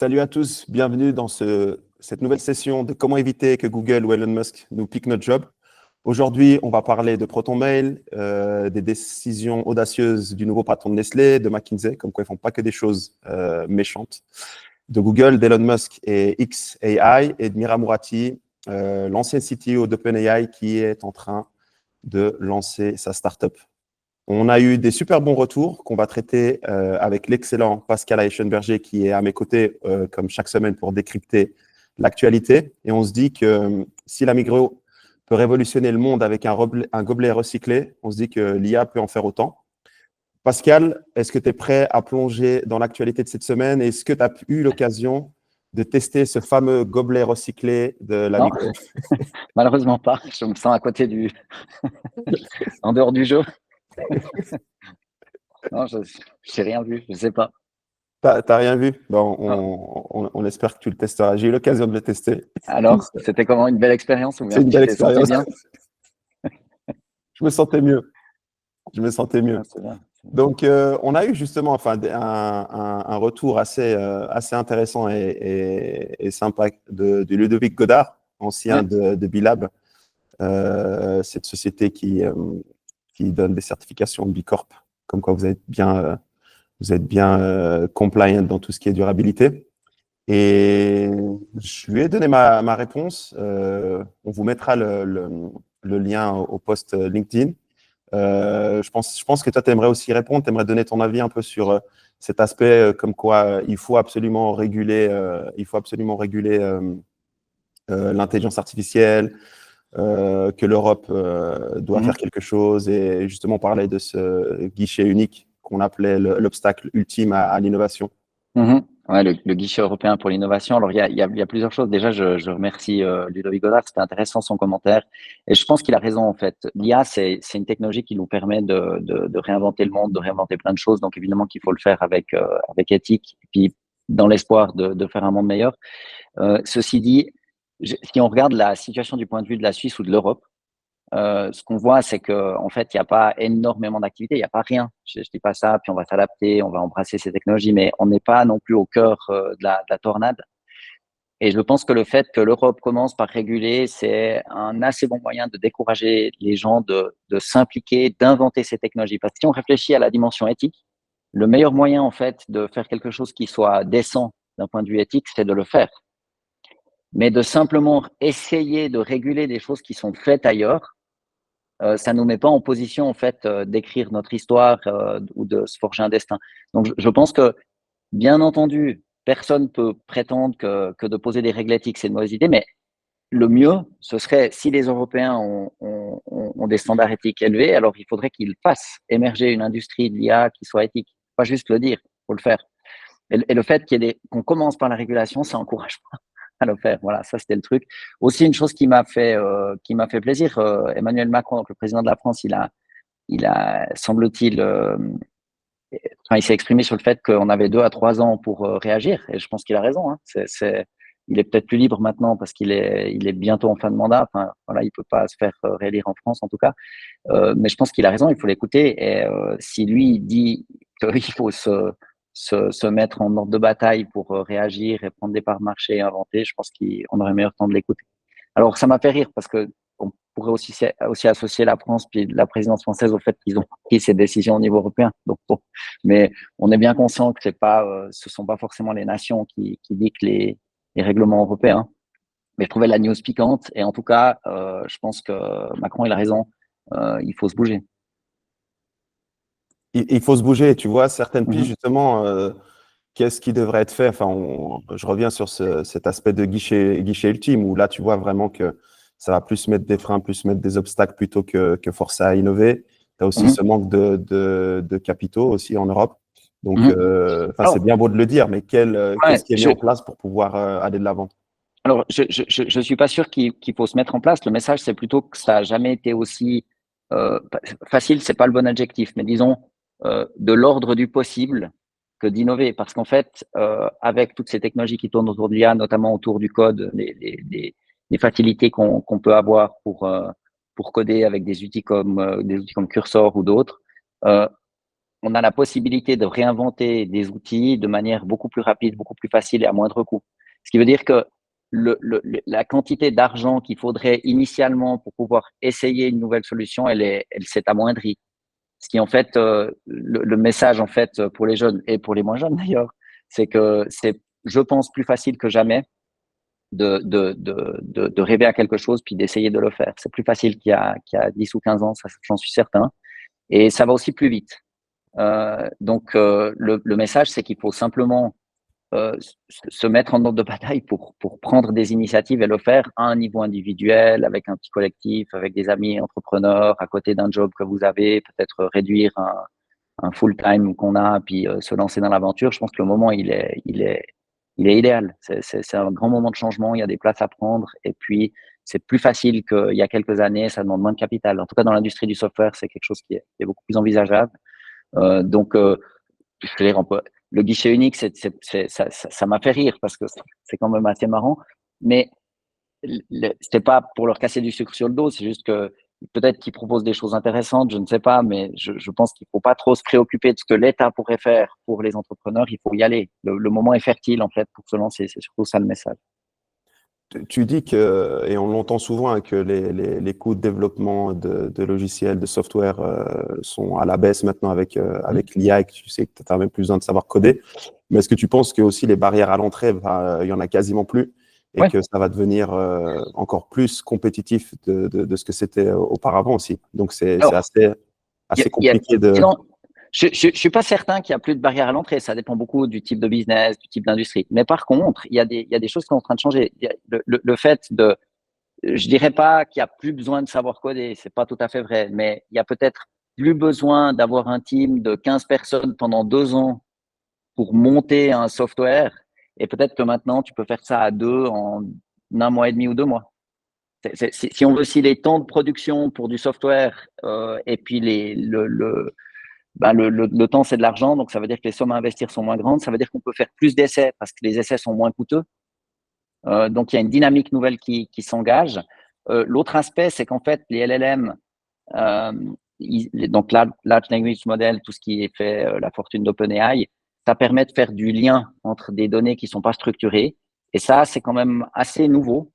Salut à tous, bienvenue dans cette nouvelle session de comment éviter que Google ou Elon Musk nous piquent notre job. Aujourd'hui, on va parler de ProtonMail, des décisions audacieuses du nouveau patron de Nestlé, de McKinsey, comme quoi ils ne font pas que des choses méchantes, de Google, d'Elon Musk et xAI, et de Mira Murati, l'ancien CTO d'OpenAI qui est en train de lancer sa startup. On a eu des super bons retours qu'on va traiter avec l'excellent Pascal Eichenberger qui est à mes côtés comme chaque semaine pour décrypter l'actualité. Et on se dit que si la Migros peut révolutionner le monde avec un gobelet recyclé, on se dit que l'IA peut en faire autant. Pascal, est-ce que tu es prêt à plonger dans l'actualité de cette semaine? Est-ce que tu as eu l'occasion de tester ce fameux gobelet recyclé de la Non, Migros? malheureusement pas. Je me sens à côté en dehors du jeu. Non, je n'ai rien vu, je ne sais pas. T'as rien vu? Bon, Non. on espère que tu le testeras. J'ai eu l'occasion de le tester. Alors, c'était comment, une belle expérience ou C'est bien une tu belle t'es senti expérience. bien? Je me sentais mieux. Je me sentais mieux. Ah, c'est bien. Donc, on a eu justement un retour assez intéressant et sympa de Ludovic Godard, ancien Ouais. de Bilab, cette société qui donne des certifications de B Corp, comme quoi vous êtes bien compliant dans tout ce qui est durabilité. Et je lui ai donné ma réponse. On vous mettra le lien au post LinkedIn. Je pense que toi, tu aimerais aussi répondre, tu aimerais donner ton avis un peu sur cet aspect, comme quoi il faut absolument réguler l'intelligence artificielle, que l'Europe doit faire Mhm. quelque chose et justement parler de ce guichet unique qu'on appelait l'obstacle ultime à l'innovation. Mhm. Ouais, le guichet européen pour l'innovation. Alors, il y a plusieurs choses. Déjà, je remercie Ludovic Godard. C'était intéressant son commentaire. Et je pense qu'il a raison, en fait. L'IA, c'est une technologie qui nous permet de réinventer le monde, de réinventer plein de choses. Donc, évidemment qu'il faut le faire avec éthique et puis dans l'espoir de faire un monde meilleur. Ceci dit, si on regarde la situation du point de vue de la Suisse ou de l'Europe, ce qu'on voit, c'est qu'en fait, il n'y a pas énormément d'activités, il n'y a pas rien. Je ne dis pas ça, puis on va s'adapter, on va embrasser ces technologies, mais on n'est pas non plus au cœur de la tornade. Et je pense que le fait que l'Europe commence par réguler, c'est un assez bon moyen de décourager les gens de s'impliquer, d'inventer ces technologies. Parce que si on réfléchit à la dimension éthique, le meilleur moyen, en fait, de faire quelque chose qui soit décent d'un point de vue éthique, c'est de le faire. Mais de simplement essayer de réguler des choses qui sont faites ailleurs, ça nous met pas en position en fait d'écrire notre histoire ou de se forger un destin. Donc je pense que bien entendu, personne peut prétendre que de poser des règles éthiques c'est une mauvaise idée, mais le mieux, ce serait si les Européens ont des standards éthiques élevés, alors il faudrait qu'ils fassent émerger une industrie de l'IA qui soit éthique. Pas juste le dire, faut le faire. Et le fait qu'on commence par la régulation, ça encourage à le faire. Voilà, ça c'était le truc. Aussi une chose qui m'a fait plaisir, Emmanuel Macron, donc le président de la France, il a semble-t-il, enfin, il s'est exprimé sur le fait qu'on avait 2 à 3 ans pour réagir, et je pense qu'il a raison. Hein. Il est peut-être plus libre maintenant parce qu'il est bientôt en fin de mandat. Enfin, voilà, il peut pas se faire réélire en France en tout cas. Mais je pense qu'il a raison, il faut l'écouter. Et si lui dit qu'il faut se mettre en ordre de bataille pour réagir et prendre des parts de marché et inventer, je pense qu'on aurait meilleur temps de l'écouter. Alors, ça m'a fait rire parce que on pourrait aussi associer la France puis la présidence française au fait qu'ils ont pris ces décisions au niveau européen. Donc, bon. Mais on est bien conscient que ce sont pas forcément les nations qui dictent les règlements européens. Mais je trouvais la news piquante et en tout cas, je pense que Macron il a raison. Il faut se bouger. Il faut se bouger, tu vois, certaines pistes Mhm. justement. Qu'est-ce qui devrait être fait? Enfin, je reviens sur cet aspect de guichet ultime où là, tu vois vraiment que ça va plus mettre des freins, plus mettre des obstacles plutôt que forcer à innover. Tu as aussi Mhm. ce manque de capitaux aussi en Europe. Donc, Mhm. enfin, c'est Alors, bien beau de le dire, mais ouais, qu'est-ce qui est mis en place pour pouvoir aller de l'avant? alors je suis pas sûr qu'il faut se mettre en place. Le message, c'est plutôt que ça a jamais été aussi facile, c'est pas le bon adjectif, mais disons de l'ordre du possible que d'innover. Parce qu'en fait, avec toutes ces technologies qui tournent autour de l'IA, notamment autour du code, les facilités qu'on peut avoir pour coder avec des outils comme Cursor ou d'autres, euh, on a la possibilité de réinventer des outils de manière beaucoup plus rapide, beaucoup plus facile et à moindre coût. Ce qui veut dire que la quantité d'argent qu'il faudrait initialement pour pouvoir essayer une nouvelle solution, elle s'est amoindrie. Ce qui en fait, le message en fait pour les jeunes et pour les moins jeunes d'ailleurs, c'est que c'est, je pense, plus facile que jamais de rêver à quelque chose puis d'essayer de le faire. C'est plus facile qu'il y a 10 ou 15 ans, ça j'en suis certain. Et ça va aussi plus vite. Donc, le message, c'est qu'il faut simplement se mettre en ordre de bataille pour prendre des initiatives et le faire à un niveau individuel, avec un petit collectif, avec des amis entrepreneurs, à côté d'un job que vous avez, peut-être réduire un full-time qu'on a, puis se lancer dans l'aventure. Je pense que le moment, il est idéal. C'est un grand moment de changement, il y a des places à prendre, et puis c'est plus facile qu'il y a quelques années, ça demande moins de capital. En tout cas, dans l'industrie du software, c'est quelque chose qui est beaucoup plus envisageable. Donc, je veux dire, le guichet unique, ça m'a fait rire parce que c'est quand même assez marrant. Mais c'était pas pour leur casser du sucre sur le dos, c'est juste que peut-être qu'ils proposent des choses intéressantes, je ne sais pas, mais je pense qu'il faut pas trop se préoccuper de ce que l'État pourrait faire pour les entrepreneurs. Il faut y aller. Le moment est fertile, en fait, pour se lancer. C'est surtout ça le message. Tu dis que, et on l'entend souvent, hein, que les coûts de développement de logiciels, de software sont à la baisse maintenant avec l'IA et que tu sais que tu n'as même plus besoin de savoir coder. Mais est-ce que tu penses que aussi les barrières à l'entrée, il y en a quasiment plus et Ouais. que ça va devenir encore plus compétitif de ce que c'était auparavant aussi? Donc, c'est Alors, assez il y a, compliqué de… non, je suis pas certain qu'il y a plus de barrières à l'entrée. Ça dépend beaucoup du type de business, du type d'industrie. Mais par contre, il y a des choses qui sont en train de changer. Il y a le fait de, je dirais pas qu'il y a plus besoin de savoir coder, c'est pas tout à fait vrai, mais il y a peut-être plus besoin d'avoir un team de 15 personnes pendant 2 ans pour monter un software. Et peut-être que maintenant, tu peux faire ça à deux en 1 mois et demi ou 2 mois. Si on veut, si les temps de production pour du software et puis le temps, c'est de l'argent, donc ça veut dire que les sommes à investir sont moins grandes. Ça veut dire qu'on peut faire plus d'essais parce que les essais sont moins coûteux. Donc, il y a une dynamique nouvelle qui s'engage. L'autre aspect, c'est qu'en fait, les LLM, euh, donc Large Language Model, tout ce qui est fait la fortune d'OpenAI, ça permet de faire du lien entre des données qui ne sont pas structurées. Et ça, c'est quand même assez nouveau.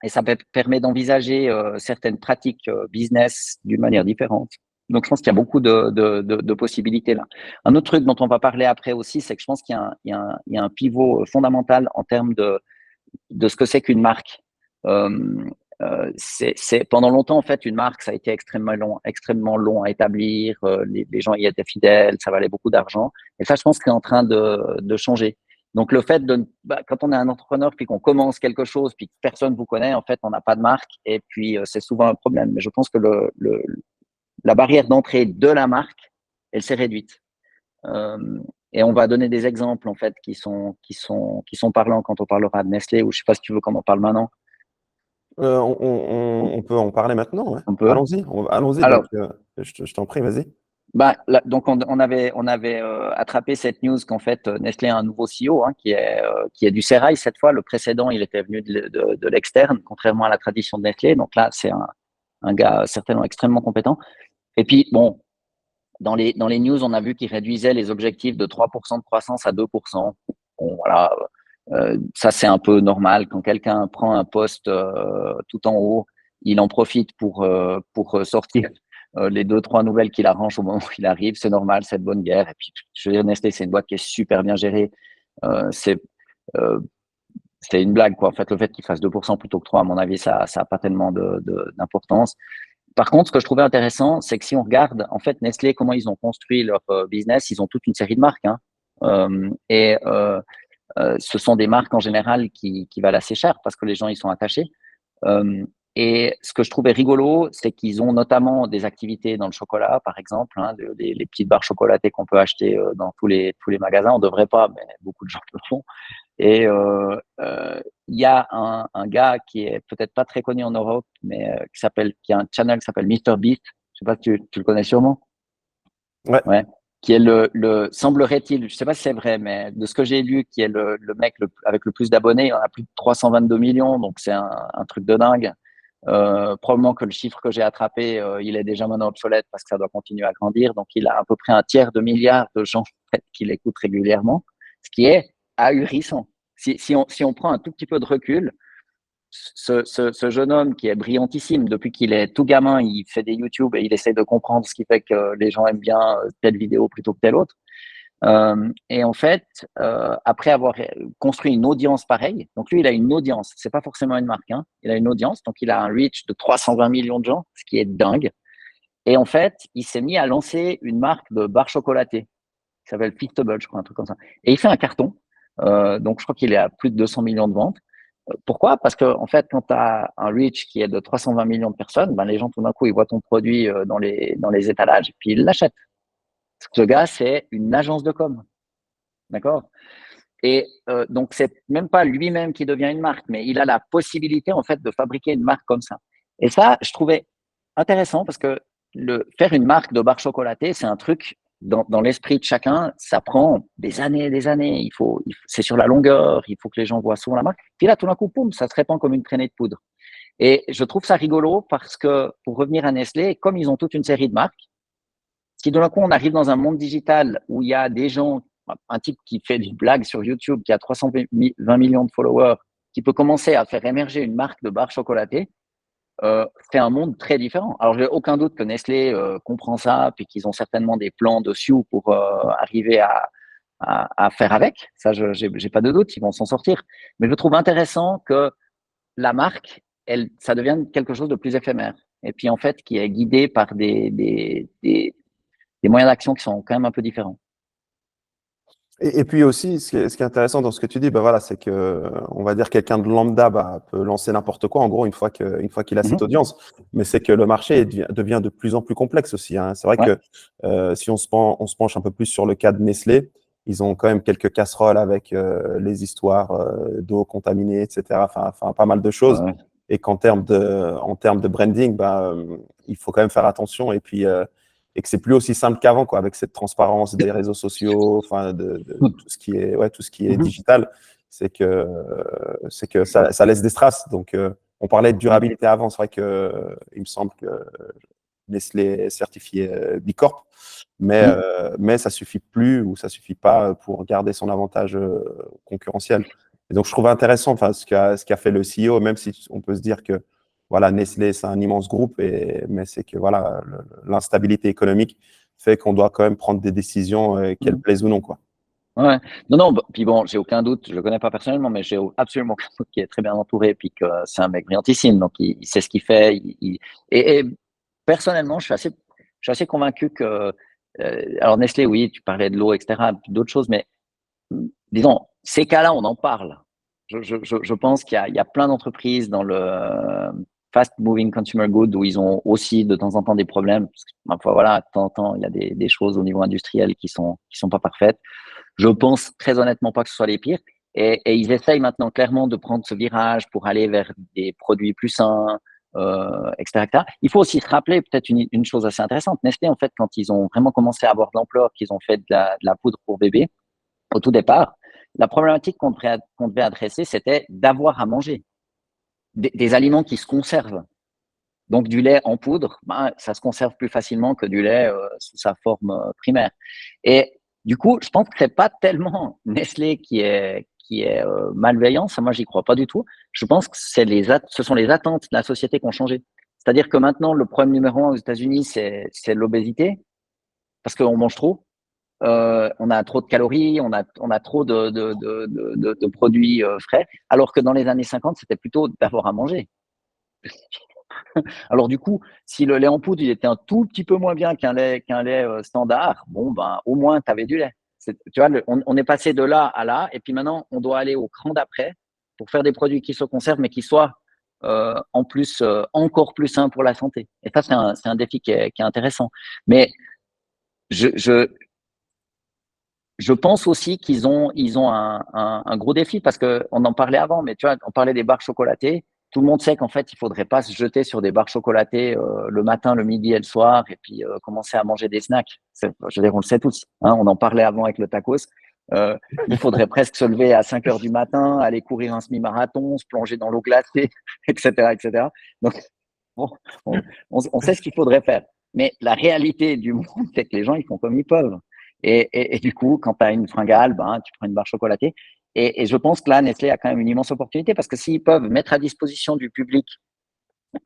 Et ça permet d'envisager certaines pratiques business d'une manière différente. Donc, je pense qu'il y a beaucoup de possibilités là. Un autre truc dont on va parler après aussi, c'est que je pense qu'il y a un pivot fondamental en termes de ce que c'est qu'une marque. Pendant longtemps, en fait, une marque, ça a été extrêmement long à établir. Les gens y étaient fidèles, ça valait beaucoup d'argent. Et ça, je pense que c'est en train de changer. Donc, le fait quand on est un entrepreneur puis qu'on commence quelque chose puis que personne vous connaît, en fait, on n'a pas de marque et puis c'est souvent un problème. Mais je pense que la barrière d'entrée de la marque, elle s'est réduite. Euh, et on va donner des exemples en fait qui sont parlants quand on parlera de Nestlé ou je sais pas si tu veux qu'on en parle maintenant. on peut en parler maintenant, ouais. On peut. Allons-y, allons-y. Donc, Alors, je t'en prie, vas-y. donc on avait attrapé cette news qu'en fait Nestlé a un nouveau CEO hein, qui est du Sérail cette fois. Le précédent, il était venu de l'externe, contrairement à la tradition de Nestlé. Donc là, c'est un gars certainement extrêmement compétent. Et puis bon, dans les news, on a vu qu'il réduisait les objectifs de 3% de croissance à 2%. Bon, voilà, ça c'est un peu normal. Quand quelqu'un prend un poste tout en haut, il en profite pour sortir les deux, trois nouvelles qu'il arrange au moment où il arrive. C'est normal, c'est de bonne guerre. Et puis, je veux dire, Nestlé, c'est une boîte qui est super bien gérée. Euh, c'est euh, c'est une blague, quoi. En fait, le fait qu'il fasse 2% plutôt que 3, à mon avis, ça n'a pas tellement d'importance. Par contre, ce que je trouvais intéressant, c'est que si on regarde, en fait, Nestlé, comment ils ont construit leur business, ils ont toute une série de marques. Hein. Ce sont des marques en général qui valent assez cher parce que les gens y sont attachés. Euh, et ce que je trouvais rigolo, c'est qu'ils ont notamment des activités dans le chocolat, par exemple, hein, les petites barres chocolatées qu'on peut acheter dans tous les magasins. On ne devrait pas, mais beaucoup de gens le font. Et il y a un gars qui est peut-être pas très connu en Europe, mais qui a un channel qui s'appelle MrBeast. Je sais pas si tu le connais sûrement. Ouais. Ouais. Qui est semblerait-il, je sais pas si c'est vrai, mais de ce que j'ai lu, qui est le mec avec le plus d'abonnés, il en a plus de 322 millions, donc c'est un truc de dingue. Probablement que le chiffre que j'ai attrapé, il est déjà maintenant obsolète parce que ça doit continuer à grandir. Donc, il a à peu près 1/3 de milliard de gens en fait, qui l'écoutent régulièrement, ce qui est ahurissant. Si on prend un tout petit peu de recul, ce jeune homme qui est brillantissime, depuis qu'il est tout gamin, il fait des YouTube et il essaie de comprendre ce qui fait que les gens aiment bien telle vidéo plutôt que telle autre. Et en fait, après avoir construit une audience pareille, donc lui, il a une audience, c'est pas forcément une marque, hein, il a une audience, donc il a un reach de 320 millions de gens, ce qui est dingue. Et en fait, il s'est mis à lancer une marque de barres chocolatées qui s'appelle Feastable, je crois, un truc comme ça. Et il fait un carton, donc je crois qu'il est à plus de 200 millions de ventes. Pourquoi? Parce que en fait, quand tu as un reach qui est de 320 millions de personnes, ben, les gens tout d'un coup, ils voient ton produit dans les étalages et puis ils l'achètent. Ce gars, c'est une agence de com. D'accord? Et donc, c'est même pas lui-même qui devient une marque, mais il a la possibilité, en fait, de fabriquer une marque comme ça. Et ça, je trouvais intéressant parce que faire une marque de barres chocolatées, c'est un truc dans l'esprit de chacun, ça prend des années et des années. C'est sur la longueur, il faut que les gens voient souvent la marque. Puis là, tout d'un coup, poum, ça se répand comme une traînée de poudre. Et je trouve ça rigolo parce que, pour revenir à Nestlé, comme ils ont toute une série de marques, si d'un coup on arrive dans un monde digital où il y a des gens, un type qui fait des blagues sur YouTube, qui a 320 millions de followers, qui peut commencer à faire émerger une marque de barres chocolatées, c'est un monde très différent. Alors, j'ai aucun doute que Nestlé comprend ça, puis qu'ils ont certainement des plans dessus pour arriver à faire avec. Ça, j'ai pas de doute, ils vont s'en sortir. Mais je trouve intéressant que la marque, ça devienne quelque chose de plus éphémère. Et puis, en fait, qui est guidé par des moyens d'action qui sont quand même un peu différents. Et puis aussi, ce qui est intéressant dans ce que tu dis, bah voilà, c'est que, on va dire, quelqu'un de lambda peut lancer n'importe quoi, en gros, une fois qu'il a cette audience. Mais c'est que le marché devient de plus en plus complexe aussi, hein. C'est vrai Ouais. que si on se penche un peu plus sur le cas de Nestlé, ils ont quand même quelques casseroles avec les histoires d'eau contaminée, etc. Enfin, pas mal de choses. Ouais. Et en termes de branding, il faut quand même faire attention. Et que c'est plus aussi simple qu'avant, quoi, avec cette transparence des réseaux sociaux, enfin, de tout ce qui est, ouais, tout ce qui est digital, c'est que ça laisse des traces. Donc, on parlait de durabilité avant, c'est vrai que il me semble que Nestlé est certifié B Corp, mais ça suffit plus ou ça suffit pas pour garder son avantage concurrentiel. Et donc, je trouve intéressant, enfin, ce qu'a fait le CEO, même si on peut se dire que voilà, Nestlé, c'est un immense groupe, mais c'est que voilà, l'instabilité économique fait qu'on doit quand même prendre des décisions, qu'elles plaisent ou non, quoi. Ouais. Non, puis bon, j'ai aucun doute, je le connais pas personnellement, mais j'ai absolument aucun doute qu'il est très bien entouré, puis que c'est un mec brillantissime, donc il sait ce qu'il fait. Et personnellement, je suis assez convaincu que, alors Nestlé, oui, tu parlais de l'eau, etc., d'autres choses, mais disons, ces cas-là, on en parle. Je pense qu'il y a plein d'entreprises dans le fast moving consumer good où ils ont aussi de temps en temps des problèmes. Parce que, ma foi, voilà, de temps en temps, il y a des choses au niveau industriel qui sont pas parfaites. Je pense très honnêtement pas que ce soit les pires. Et ils essayent maintenant clairement de prendre ce virage pour aller vers des produits plus sains, etc., etc. Il faut aussi se rappeler peut-être une chose assez intéressante. Nestlé, en fait, quand ils ont vraiment commencé à avoir de l'ampleur, qu'ils ont fait de la poudre pour bébé, au tout départ, la problématique qu'on devait adresser, c'était d'avoir à manger des aliments qui se conservent. Donc, du lait en poudre, ça se conserve plus facilement que du lait sous sa forme primaire. Et du coup, je pense que c'est pas tellement Nestlé qui est malveillant, ça, moi, j'y crois pas du tout. Je pense que ce sont les attentes de la société qui ont changé. C'est-à-dire que maintenant, le problème numéro 1 aux États-Unis, c'est l'obésité, parce qu'on mange trop. On a trop de calories, on a trop de produits frais, alors que dans les années 50, c'était plutôt d'avoir à manger. Alors du coup, si le lait en poudre, il était un tout petit peu moins bien qu'un lait standard, bon, ben, au moins, tu avais du lait. Tu vois, on est passé de là à là, et puis maintenant, on doit aller au cran d'après pour faire des produits qui se conservent, mais qui soient en plus encore plus sains pour la santé. Et ça, c'est un défi qui est intéressant. Mais je, je pense aussi ils ont un gros défi parce qu'on en parlait avant, mais tu vois, on parlait des barres chocolatées. Tout le monde sait qu'en fait, il faudrait pas se jeter sur des barres chocolatées le matin, le midi et le soir et puis commencer à manger des snacks. Je veux dire, on le sait tous, hein, on en parlait avant avec le tacos. Il faudrait presque se lever à 5 heures du matin, aller courir un semi-marathon, se plonger dans l'eau glacée, etc., etc. Donc, bon, on sait ce qu'il faudrait faire. Mais la réalité du monde, c'est que les gens, ils font comme ils peuvent. Et du coup, quand tu as une fringale, ben, tu prends une barre chocolatée. Et je pense que là, Nestlé a quand même une immense opportunité parce que s'ils peuvent mettre à disposition du public,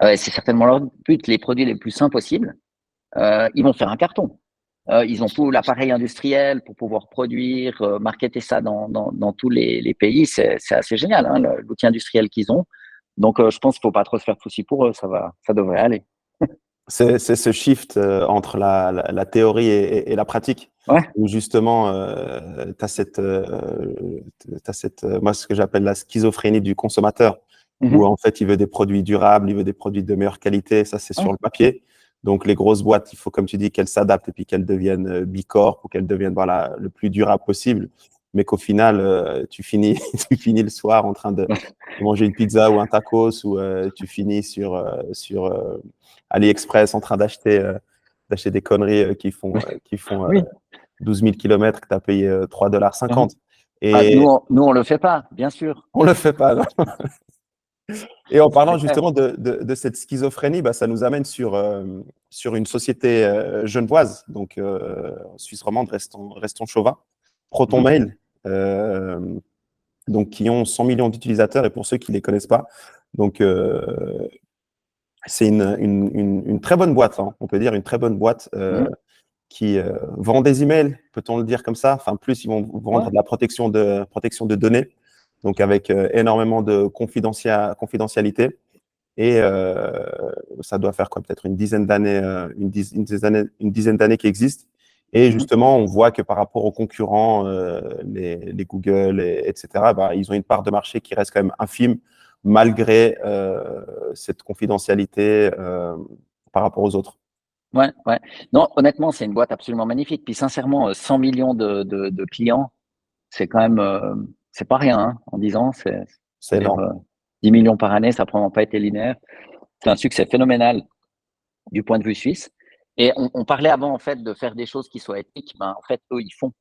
c'est certainement leur but, les produits les plus sains possibles, ils vont faire un carton. Ils ont tout l'appareil industriel pour pouvoir produire, marketer ça dans tous les pays. C'est assez génial, hein, l'outil industriel qu'ils ont. Donc, je pense qu'il ne faut pas trop se faire de soucis pour eux. Ça devrait aller. C'est ce shift entre la théorie et la pratique, Ouais. où justement, tu as moi, ce que j'appelle la schizophrénie du consommateur, où en fait, il veut des produits durables, il veut des produits de meilleure qualité, ça c'est sur le papier. Donc, les grosses boîtes, il faut, comme tu dis, qu'elles s'adaptent et puis qu'elles deviennent Bicorp ou qu'elles deviennent voilà, le plus durable possible, mais qu'au final, tu finis le soir en train de manger une pizza ou un tacos, ou tu finis sur AliExpress en train d'acheter des conneries qui font Oui. 12 000 km que tu as payé 3,50 $. Ah, Et nous, on le fait pas, bien sûr. on le fait pas. Non. Et en parlant justement de cette schizophrénie, bah, ça nous amène sur une société genevoise, donc Suisse romande, restons chauvin, ProtonMail, donc qui ont 100 millions d'utilisateurs. Et pour ceux qui ne les connaissent pas, donc c'est une très bonne boîte, hein, on peut dire une très bonne boîte qui vend des emails, peut-on le dire comme ça. Enfin, plus ils vont vendre de la protection de données, donc avec énormément de confidentialité. Et ça doit faire quoi, peut-être une dizaine d'années, une dizaine d'années qui existent. Et justement, on voit que par rapport aux concurrents, les Google, etc., bah, ils ont une part de marché qui reste quand même infime, malgré cette confidentialité par rapport aux autres. Ouais. Non, honnêtement, c'est une boîte absolument magnifique. Puis sincèrement, 100 millions de clients, c'est quand même, c'est pas rien, hein, en 10 ans. C'est énorme. 10 millions par année, ça n'a probablement pas été linéaire. C'est un succès phénoménal du point de vue suisse. Et on parlait avant, en fait, de faire des choses qui soient éthiques. Ben, en fait, eux, ils font.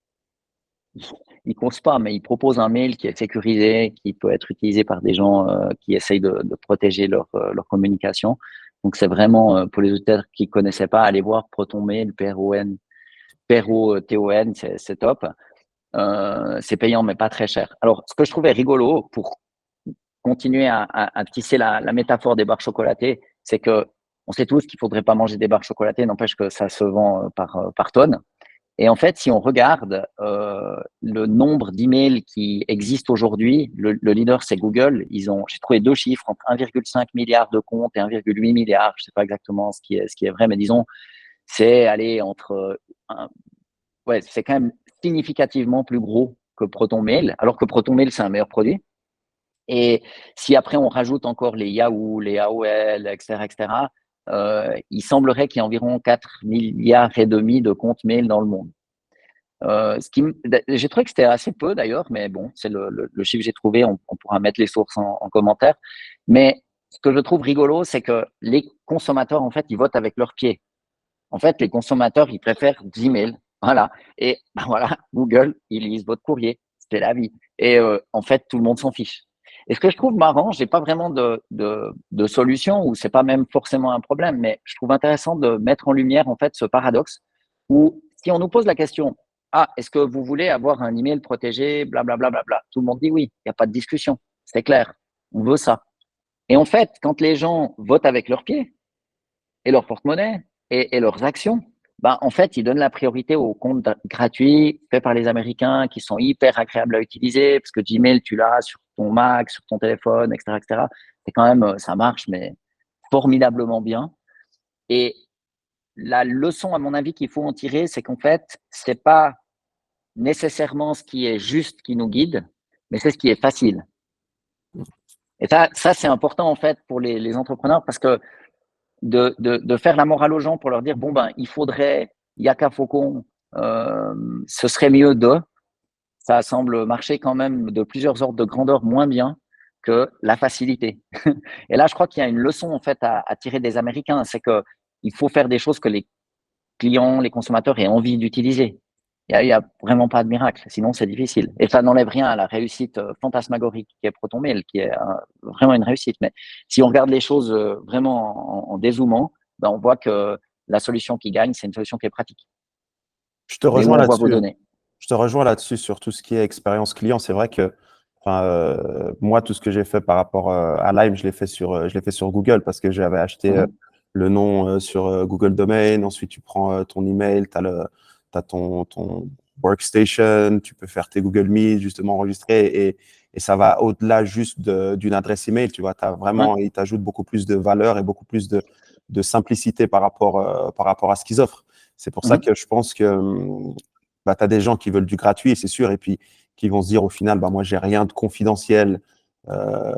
Ils causent pas, mais ils proposent un mail qui est sécurisé, qui peut être utilisé par des gens qui essayent de protéger leur communication. Donc, c'est vraiment, pour les auditeurs qui ne connaissaient pas, allez voir ProtonMail, P-R-O-T-O-N, c'est top. C'est payant, mais pas très cher. Alors, ce que je trouvais rigolo pour continuer à tisser la métaphore des barres chocolatées, c'est que on sait tous qu'il ne faudrait pas manger des barres chocolatées, n'empêche que ça se vend par tonnes. Et en fait, si on regarde le nombre d'emails qui existent aujourd'hui, le leader, c'est Google. J'ai trouvé 2 chiffres, entre 1,5 milliard de comptes et 1,8 milliard. Je ne sais pas exactement ce qui est vrai, mais disons, c'est aller c'est quand même significativement plus gros que ProtonMail, alors que ProtonMail, c'est un meilleur produit. Et si après on rajoute encore les Yahoo, les AOL, etc., il semblerait qu'il y ait environ 4,5 milliards de comptes mail dans le monde. J'ai trouvé que c'était assez peu d'ailleurs, mais bon, c'est le chiffre que j'ai trouvé. On pourra mettre les sources en commentaire. Mais ce que je trouve rigolo, c'est que les consommateurs, en fait, ils votent avec leurs pieds. En fait, les consommateurs, ils préfèrent Gmail. Voilà. Et ben voilà, Google, ils lisent votre courrier. C'est la vie. Et en fait, tout le monde s'en fiche. Et ce que je trouve marrant, j'ai pas vraiment de solution, ou c'est pas même forcément un problème, mais je trouve intéressant de mettre en lumière en fait ce paradoxe où si on nous pose la question, ah, est-ce que vous voulez avoir un email protégé, blablabla, bla, bla, bla, tout le monde dit oui, il n'y a pas de discussion, c'est clair, on veut ça. Et en fait, quand les gens votent avec leurs pieds et leur porte-monnaie et leurs actions, ben, en fait, ils donnent la priorité aux comptes gratuits faits par les Américains qui sont hyper agréables à utiliser parce que Gmail, tu l'as sur ton Mac, sur ton téléphone, etc., etc. C'est quand même, ça marche, mais formidablement bien. Et la leçon, à mon avis, qu'il faut en tirer, c'est qu'en fait, c'est pas nécessairement ce qui est juste qui nous guide, mais c'est ce qui est facile. Et ça c'est important en fait pour les entrepreneurs parce que de faire la morale aux gens pour leur dire bon ben il faudrait Yaka Faucon, ce serait mieux ça semble marcher quand même de plusieurs ordres de grandeur moins bien que la facilité. Et là je crois qu'il y a une leçon en fait à tirer des Américains, c'est que il faut faire des choses que les clients, les consommateurs aient envie d'utiliser. Il y a vraiment pas de miracle, sinon c'est difficile. Et ça n'enlève rien à la réussite fantasmagorique qui est ProtonMail, qui est vraiment une réussite. Mais si on regarde les choses vraiment en dézoomant, ben on voit que la solution qui gagne, c'est une solution qui est pratique Je te et où rejoins on voit vos là-dessus. données. Je te rejoins là-dessus sur tout ce qui est expérience client. C'est vrai que enfin, moi, tout ce que j'ai fait par rapport à Lime, je l'ai fait sur Google parce que j'avais acheté Mhm. le nom sur Google Domain. Ensuite, tu prends ton email, tu as, ton workstation, tu peux faire tes Google Meet, justement enregistrer et ça va au-delà juste d'une adresse email. Tu vois, Ouais. il t'ajoute beaucoup plus de valeur et beaucoup plus de simplicité par rapport à ce qu'ils offrent. C'est pour ça Mhm. que je pense que bah, tu as des gens qui veulent du gratuit, c'est sûr, et puis qui vont se dire au final, bah, moi, j'ai rien de confidentiel, euh,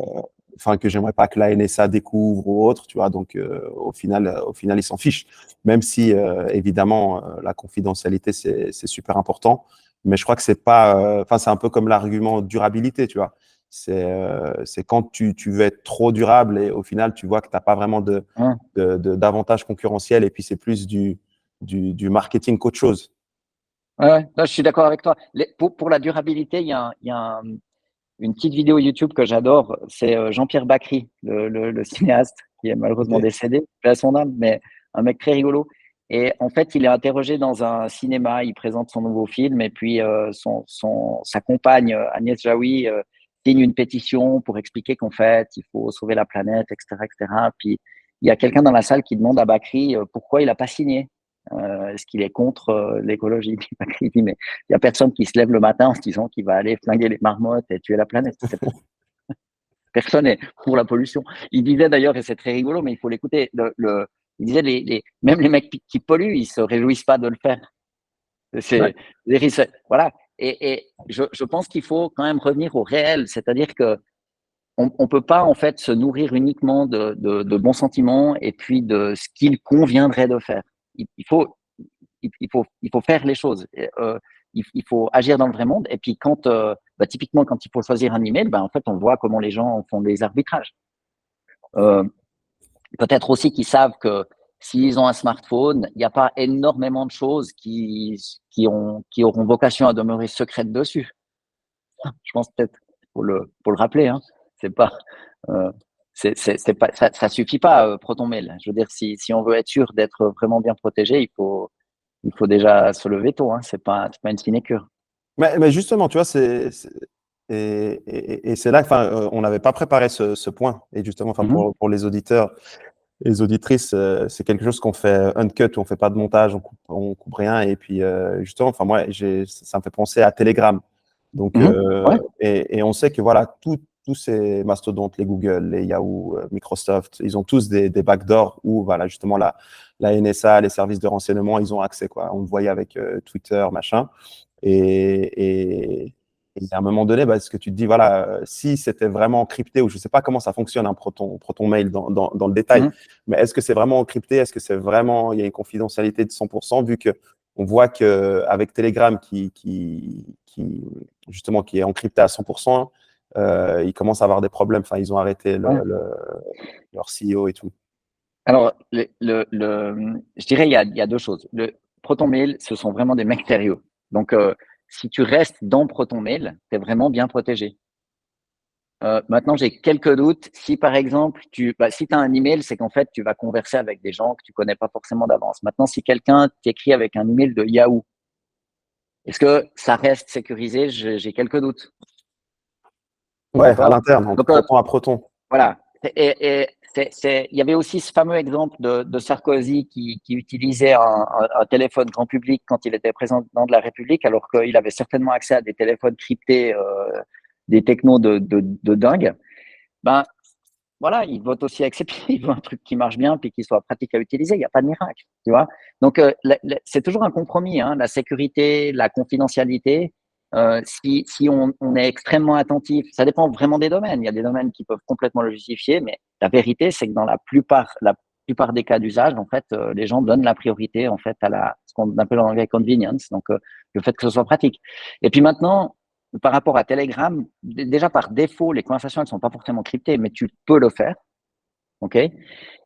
enfin, que j'aimerais pas que la NSA découvre ou autre, tu vois. Donc, au final, ils s'en fichent. Même si, évidemment, la confidentialité, c'est super important. Mais je crois que c'est pas, enfin, c'est un peu comme l'argument durabilité, tu vois. C'est quand tu veux être trop durable et au final, tu vois que tu n'as pas vraiment Ouais. d'avantage concurrentiel et puis c'est plus du marketing qu'autre chose. Ouais, ouais. Là, je suis d'accord avec toi. Pour la durabilité, il y a une petite vidéo YouTube que j'adore. C'est Jean-Pierre Bacry, le cinéaste qui est malheureusement Ok. décédé, paix à son âme, mais un mec très rigolo. Et en fait, il est interrogé dans un cinéma, il présente son nouveau film, et puis sa compagne, Agnès Jaoui, signe une pétition pour expliquer qu'en fait, il faut sauver la planète, etc., etc. Puis il y a quelqu'un dans la salle qui demande à Bacry pourquoi il n'a pas signé. Est-ce qu'il est contre l'écologie? Puis Bacry dit, mais il n'y a personne qui se lève le matin en se disant qu'il va aller flinguer les marmottes et tuer la planète. Personne n'est pour la pollution. Il disait d'ailleurs, et c'est très rigolo, mais il faut l'écouter, il disait même les mecs qui polluent, ils se réjouissent pas de le faire. Ouais. C'est, voilà. Et je pense qu'il faut quand même revenir au réel, c'est-à-dire que on peut pas en fait se nourrir uniquement de bons sentiments et puis de ce qu'il conviendrait de faire. Il faut il faut faire les choses. Il faut agir dans le vrai monde. Et puis quand, typiquement, quand il faut choisir un email, en fait, on voit comment les gens font des arbitrages. Euh, Peut-être aussi qu'ils savent que s'ils ont un smartphone, il n'y a pas énormément de choses qui auront vocation à demeurer secrètes dessus. Je pense peut-être pour le rappeler, hein, c'est pas, euh, c'est pas, ça suffit pas, ProtonMail. Je veux dire, si on veut être sûr d'être vraiment bien protégé, il faut déjà se lever tôt, hein. C'est pas une sinécure. Mais justement, tu vois, et c'est là que, enfin, on n'avait pas préparé ce point. Et justement, enfin, Mhm. pour les auditeurs et les auditrices, c'est quelque chose qu'on fait uncut, où on fait pas de montage, on coupe rien. Et puis, justement, enfin, moi, ça me fait penser à Telegram. Donc, Mhm. Ouais. et on sait que voilà, tous ces mastodontes, les Google, les Yahoo, Microsoft, ils ont tous des backdoors où, voilà, justement, la NSA, les services de renseignement, ils ont accès, quoi. On le voyait avec Twitter, machin. Et à un moment donné, bah, ce que tu te dis, voilà, si c'était vraiment encrypté, ou je ne sais pas comment ça fonctionne, un Proton Mail dans le détail, Mhm. mais est-ce que c'est vraiment encrypté? Est-ce que c'est vraiment, il y a une confidentialité de 100%, vu qu'on voit qu'avec Telegram, justement, qui est encrypté à 100%, ils commencent à avoir des problèmes. Enfin, ils ont arrêté Ouais. leur CEO et tout. Alors, je dirais il y a deux choses. Le ProtonMail, ce sont vraiment des mecs sérieux. Donc, si tu restes dans ProtonMail, tu es vraiment bien protégé. Maintenant, j'ai quelques doutes. Si par exemple, si tu as un email, c'est qu'en fait, tu vas converser avec des gens que tu connais pas forcément d'avance. Maintenant, si quelqu'un t'écrit avec un email de Yahoo, est-ce que ça reste sécurisé? J'ai quelques doutes. Ouais, à D'accord? l'interne, entre Donc, Proton à Proton. voilà. Il y avait aussi ce fameux exemple de Sarkozy qui utilisait un téléphone grand public quand il était président de la République, alors qu'il avait certainement accès à des téléphones cryptés, des technos de dingue. Ben, voilà, il vote aussi accepter, il veut un truc qui marche bien puis qui soit pratique à utiliser. Il n'y a pas de miracle, tu vois. Donc, c'est toujours un compromis, hein, la sécurité, la confidentialité. Si on est extrêmement attentif, ça dépend vraiment des domaines. Il y a des domaines qui peuvent complètement le justifier, mais la vérité, c'est que dans la plupart des cas d'usage, en fait, les gens donnent la priorité, en fait, à ce qu'on appelle en anglais convenience, donc le fait que ce soit pratique. Et puis maintenant, par rapport à Telegram, déjà par défaut, les conversations ne sont pas forcément cryptées, mais tu peux le faire. OK?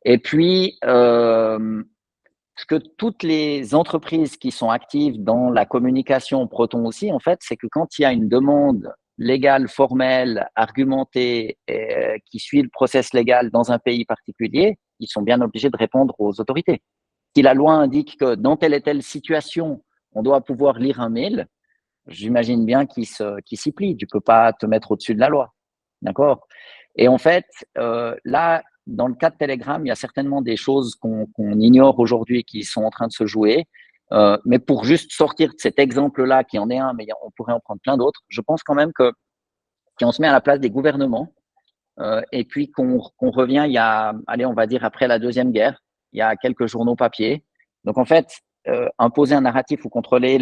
Et puis, ce que toutes les entreprises qui sont actives dans la communication, Proton aussi, en fait, c'est que quand il y a une demande légale, formelle, argumentée, qui suit le process légal dans un pays particulier, ils sont bien obligés de répondre aux autorités. Si la loi indique que dans telle et telle situation, on doit pouvoir lire un mail, j'imagine bien qu'il s'y plie. Tu peux pas te mettre au-dessus de la loi. D'accord? Et en fait, là, dans le cas de Telegram, il y a certainement des choses qu'on ignore aujourd'hui qui sont en train de se jouer. Mais pour juste sortir de cet exemple-là, qui en est un, mais on pourrait en prendre plein d'autres, je pense quand même que si on se met à la place des gouvernements, et puis qu'on revient il y a, allez, on va dire après la Deuxième Guerre, il y a quelques journaux papier. Donc en fait, imposer un narratif ou contrôler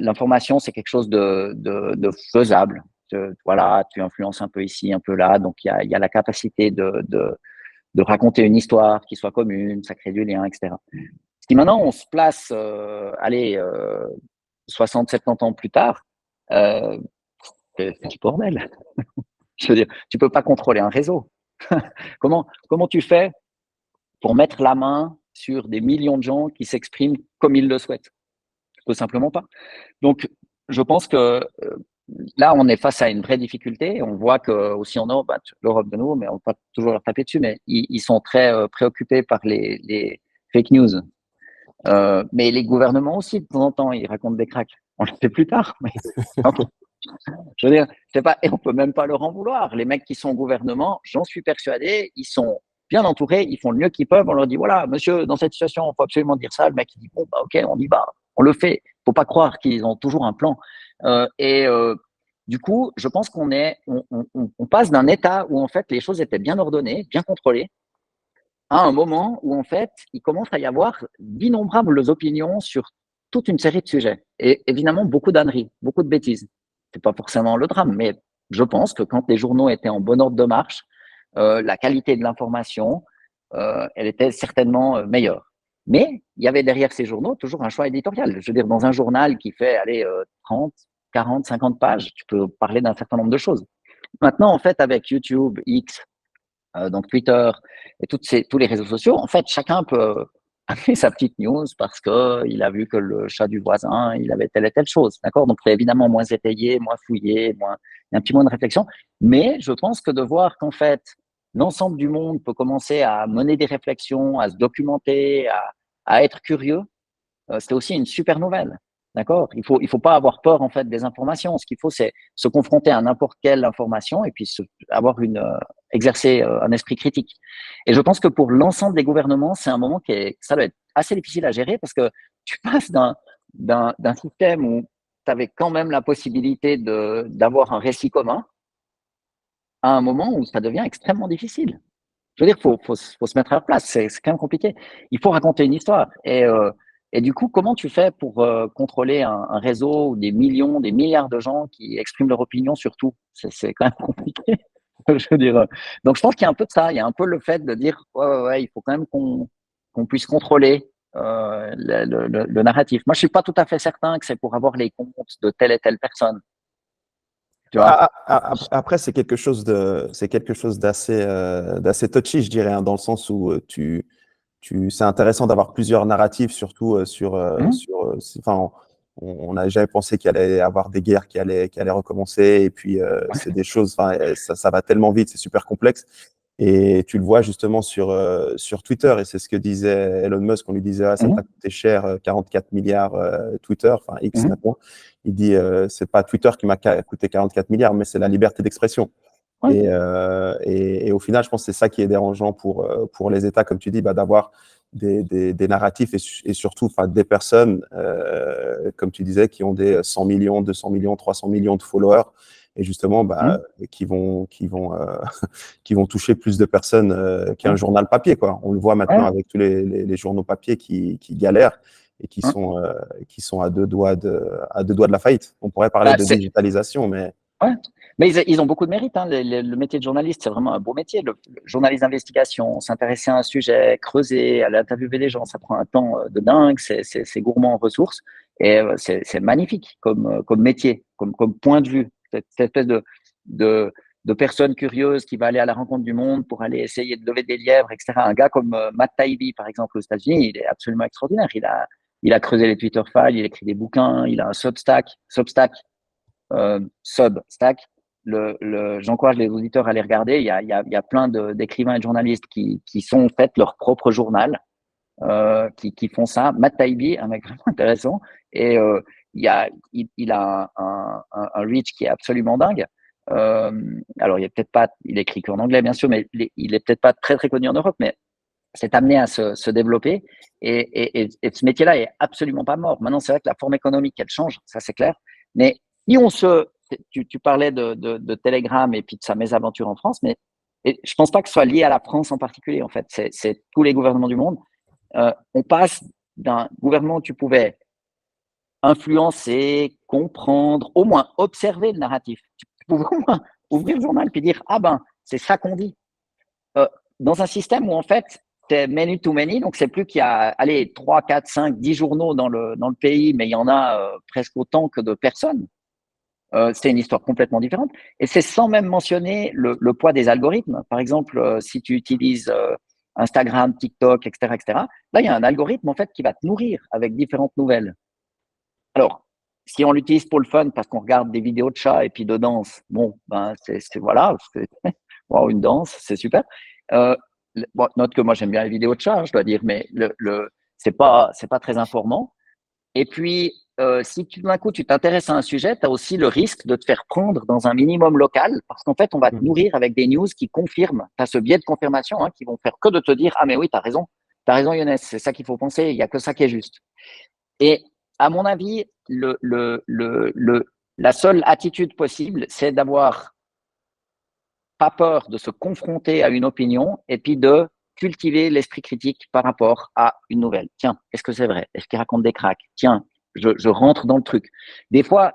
l'information, c'est quelque chose de faisable. Voilà, tu influences un peu ici, un peu là, donc il y a la capacité de raconter une histoire qui soit commune, ça crée du lien, etc. Si maintenant on se place, allez, 60, 70 ans plus tard, c'est du bordel. Je veux dire, tu peux pas contrôler un réseau. Comment tu fais pour mettre la main sur des millions de gens qui s'expriment comme ils le souhaitent? Tout simplement pas. Donc, je pense que là, on est face à une vraie difficulté. On voit que aussi en Europe, l'Europe de nouveau, mais on ne va pas toujours leur taper dessus, mais ils sont très préoccupés par les fake news. Mais les gouvernements aussi, de temps en temps, ils racontent des cracks. On le fait plus tard. Mais je veux dire, c'est pas, et on peut même pas leur en vouloir. Les mecs qui sont au gouvernement, j'en suis persuadé, ils sont bien entourés, ils font le mieux qu'ils peuvent. On leur dit, voilà, monsieur, dans cette situation, il faut absolument dire ça. Le mec, il dit, bon, bah, ok, on y va, on le fait. Faut pas croire qu'ils ont toujours un plan. Du coup, je pense on passe d'un état où, en fait, les choses étaient bien ordonnées, bien contrôlées, à un moment où, en fait, il commence à y avoir d'innombrables opinions sur toute une série de sujets. Et évidemment, beaucoup d'âneries, beaucoup de bêtises. C'est pas forcément le drame, mais je pense que quand les journaux étaient en bon ordre de marche, la qualité de l'information, elle était certainement meilleure. Mais il y avait derrière ces journaux toujours un choix éditorial. Je veux dire, dans un journal qui fait, allez, 30, 40, 50 pages, tu peux parler d'un certain nombre de choses. Maintenant, en fait, avec YouTube, X, donc Twitter et tous les réseaux sociaux, en fait, chacun peut amener sa petite news parce que il a vu que le chat du voisin, il avait telle et telle chose, d'accord? Donc, c'est évidemment moins étayé, moins fouillé, un petit moins de réflexion. Mais je pense que de voir qu'en fait, l'ensemble du monde peut commencer à mener des réflexions, à se documenter, à être curieux, c'était aussi une super nouvelle. D'accord? Il faut pas avoir peur, en fait, des informations. Ce qu'il faut, c'est se confronter à n'importe quelle information et puis exercer un esprit critique. Et je pense que pour l'ensemble des gouvernements, c'est un moment ça doit être assez difficile à gérer parce que tu passes d'un système où tu avais quand même la possibilité d'avoir un récit commun à un moment où ça devient extrêmement difficile. Je veux dire, faut se mettre à la place. C'est quand même compliqué. Il faut raconter une histoire. Et du coup, comment tu fais pour contrôler un réseau ou des millions, des milliards de gens qui expriment leur opinion sur tout? C'est quand même compliqué. Je veux dire. Donc, je pense qu'il y a un peu de ça. Il y a un peu le fait de dire, ouais, il faut quand même qu'on puisse contrôler le narratif. Moi, je suis pas tout à fait certain que c'est pour avoir les comptes de telle et telle personne. Tu vois? Après, c'est quelque chose d'assez touchy, je dirais, hein, dans le sens où c'est intéressant d'avoir plusieurs narratifs, surtout enfin, on n'a jamais pensé qu'il allait y avoir des guerres qui allaient recommencer, et puis c'est des choses, enfin, ça va tellement vite, c'est super complexe. Et tu le vois justement sur Twitter, et c'est ce que disait Elon Musk. On lui disait, ah, ça t'a coûté cher, 44 milliards Twitter, enfin X maintenant. Il dit, c'est pas Twitter qui m'a coûté 44 milliards, mais c'est la liberté d'expression. Ouais. Et au final, je pense que c'est ça qui est dérangeant pour les États, comme tu dis, d'avoir des narratifs et surtout des personnes, comme tu disais, qui ont des 100 millions, 200 millions, 300 millions de followers, et justement qui vont toucher plus de personnes qu'un journal papier, quoi. On le voit maintenant avec tous les journaux papier qui galèrent et qui sont à deux doigts de la faillite. On pourrait parler de digitalisation, mais… Ouais. Mais ils ont beaucoup de mérite. Hein. Le métier de journaliste, c'est vraiment un beau métier. Le journaliste d'investigation, s'intéresser à un sujet, creuser, aller interviewer les gens, ça prend un temps de dingue, c'est gourmand en ressources. Et c'est magnifique comme métier, comme point de vue. Cette espèce de de personne curieuse qui va aller à la rencontre du monde pour aller essayer de lever des lièvres, etc. Un gars comme Matt Taibbi, par exemple, aux États-Unis, il est absolument extraordinaire. Il a creusé les Twitter files, il a écrit des bouquins, il a un Substack. J'encourage les auditeurs à les regarder. Il y a plein d'écrivains et de journalistes qui sont en fait leur propre journal, qui font ça. Matt Taibbi, un mec vraiment intéressant, et il a un reach qui est absolument dingue. Alors il écrit qu'en anglais bien sûr, mais il est peut-être pas très très connu en Europe, mais c'est amené à se développer, et ce métier-là est absolument pas mort. Maintenant, c'est vrai que la forme économique, elle change, ça c'est clair. Mais si tu parlais de Telegram et puis de sa mésaventure en France, mais je pense pas que ce soit lié à la France en particulier. En fait, c'est tous les gouvernements du monde. On passe d'un gouvernement où tu pouvais influencer, comprendre, au moins observer le narratif. Tu pouvais au moins ouvrir le journal puis dire ah ben c'est ça qu'on dit. Dans un système où en fait c'est many to many, donc c'est plus qu'il y a allez 3, 4, 5, 10 journaux dans le pays, mais il y en a presque autant que de personnes. C'est une histoire complètement différente. Et c'est sans même mentionner le poids des algorithmes. Par exemple, si tu utilises Instagram, TikTok, etc., là, il y a un algorithme en fait qui va te nourrir avec différentes nouvelles. Alors, si on l'utilise pour le fun parce qu'on regarde des vidéos de chats et puis de danse, bon, ben voilà, wow, une danse, c'est super. Bon, note que moi j'aime bien les vidéos de chats, hein, je dois dire, mais c'est pas très informant. Et puis, si tout d'un coup tu t'intéresses à un sujet, tu as aussi le risque de te faire prendre dans un minimum local, parce qu'en fait, on va te nourrir avec des news qui confirment. Tu as ce biais de confirmation, hein, qui vont faire que de te dire ah mais oui, tu as raison, Younes, c'est ça qu'il faut penser, il y a que ça qui est juste. Et à mon avis, la seule attitude possible, c'est d'avoir pas peur de se confronter à une opinion et puis de cultiver l'esprit critique par rapport à une nouvelle. Tiens, est-ce que c'est vrai? Est-ce qu'il raconte des cracks? Tiens, je rentre dans le truc. Des fois,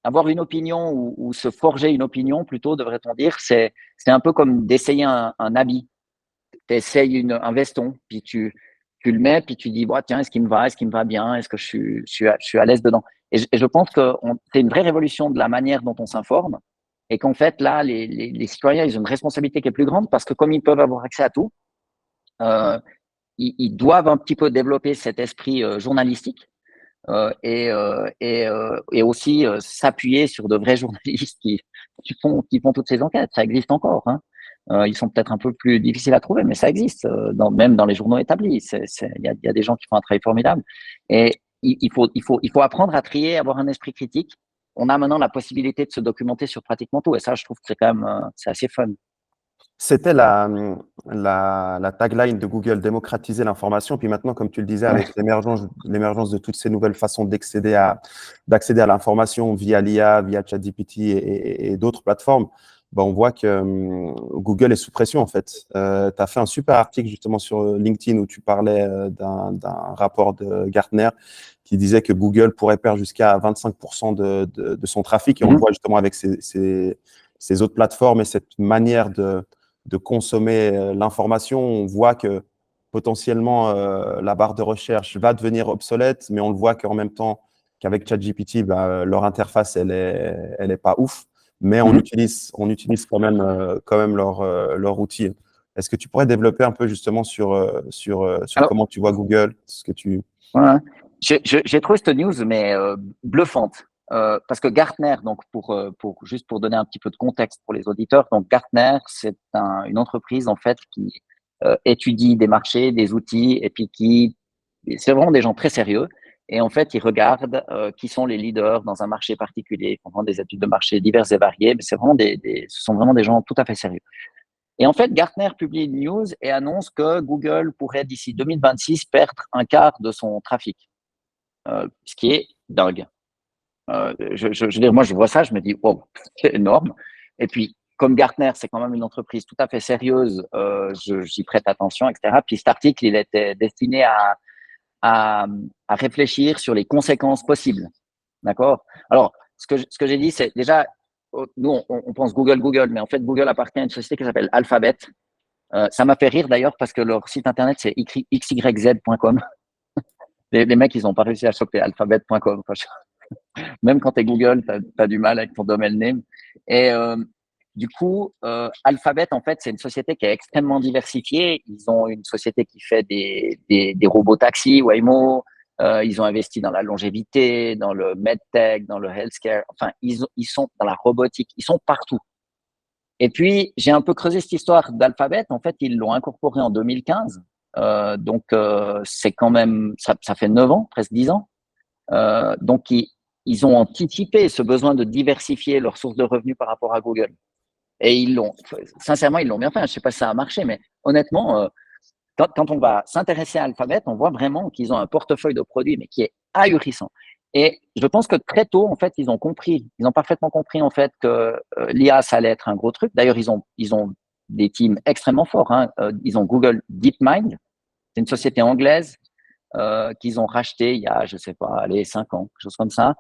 avoir une opinion ou se forger une opinion, plutôt, devrait-on dire, c'est un peu comme d'essayer un habit. Tu essayes un veston, puis tu le mets, puis tu dis, tiens, est-ce qu'il me va bien? Est-ce que je suis à l'aise dedans? Et je pense que c'est une vraie révolution de la manière dont on s'informe, et qu'en fait, là, les citoyens, ils ont une responsabilité qui est plus grande, parce que comme ils peuvent avoir accès à tout, ils doivent un petit peu développer cet esprit journalistique, et aussi s'appuyer sur de vrais journalistes qui font toutes ces enquêtes. Ça existe encore, hein. Ils sont peut-être un peu plus difficiles à trouver, mais ça existe, même dans les journaux établis. Il y a des gens qui font un travail formidable. Et il faut apprendre à trier, avoir un esprit critique. On a maintenant la possibilité de se documenter sur pratiquement tout. Et ça, je trouve que c'est quand même c'est assez fun. C'était la tagline de Google, démocratiser l'information. Puis maintenant, comme tu le disais, avec l'émergence de toutes ces nouvelles façons d'accéder à l'information via l'IA, via ChatGPT et d'autres plateformes, ben on voit que Google est sous pression, en fait. Tu as fait un super article justement sur LinkedIn où tu parlais d'un rapport de Gartner qui disait que Google pourrait perdre jusqu'à 25% de son trafic. Et on le voit justement avec ces autres plateformes et cette manière de consommer l'information. On voit que potentiellement la barre de recherche va devenir obsolète, mais on le voit qu'en même temps qu'avec ChatGPT, leur interface, elle est pas ouf, mais on utilise quand même leur outil. Est-ce que tu pourrais développer un peu justement sur Alors, comment tu vois Google, ouais. J'ai trouvé cette news, mais bluffante. Parce que Gartner, donc juste pour donner un petit peu de contexte pour les auditeurs, donc Gartner, c'est une entreprise en fait qui étudie des marchés, des outils, et puis c'est vraiment des gens très sérieux. Et en fait, ils regardent qui sont les leaders dans un marché particulier. Ils font des études de marché diverses et variées, mais ce sont vraiment des gens tout à fait sérieux. Et en fait, Gartner publie une news et annonce que Google pourrait d'ici 2026 perdre un quart de son trafic, ce qui est dingue. Je veux dire, moi, je vois ça, je me dis, wow, c'est énorme. Et puis, comme Gartner, c'est quand même une entreprise tout à fait sérieuse, j'y prête attention, etc. Puis cet article, il était destiné à réfléchir sur les conséquences possibles. D'accord? Alors, ce que j'ai dit, c'est déjà, nous, on pense Google, mais en fait, Google appartient à une société qui s'appelle Alphabet. Ça m'a fait rire d'ailleurs parce que leur site internet, c'est xyz.com. Les mecs, ils n'ont pas réussi à choper alphabet.com. Même quand tu es Google, tu as du mal avec ton domaine name. Et du coup, Alphabet, en fait, c'est une société qui est extrêmement diversifiée. Ils ont une société qui fait des robots taxis, Waymo. Ils ont investi dans la longévité, dans le medtech, dans le healthcare. Enfin, ils sont dans la robotique. Ils sont partout. Et puis, j'ai un peu creusé cette histoire d'Alphabet. En fait, ils l'ont incorporé en 2015. C'est quand même, ça fait 9 ans, presque 10 ans. Donc, ils ont anticipé ce besoin de diversifier leurs sources de revenus par rapport à Google. Et sincèrement, ils l'ont bien fait. Je ne sais pas si ça a marché, mais honnêtement, quand on va s'intéresser à Alphabet, on voit vraiment qu'ils ont un portefeuille de produits, mais qui est ahurissant. Et je pense que très tôt, en fait, ils ont parfaitement compris, en fait, que l'IA, ça allait être un gros truc. D'ailleurs, ils ont des teams extrêmement forts, hein. Ils ont Google DeepMind, c'est une société anglaise qu'ils ont racheté il y a, je sais pas, allez, 5 ans, quelque chose comme ça,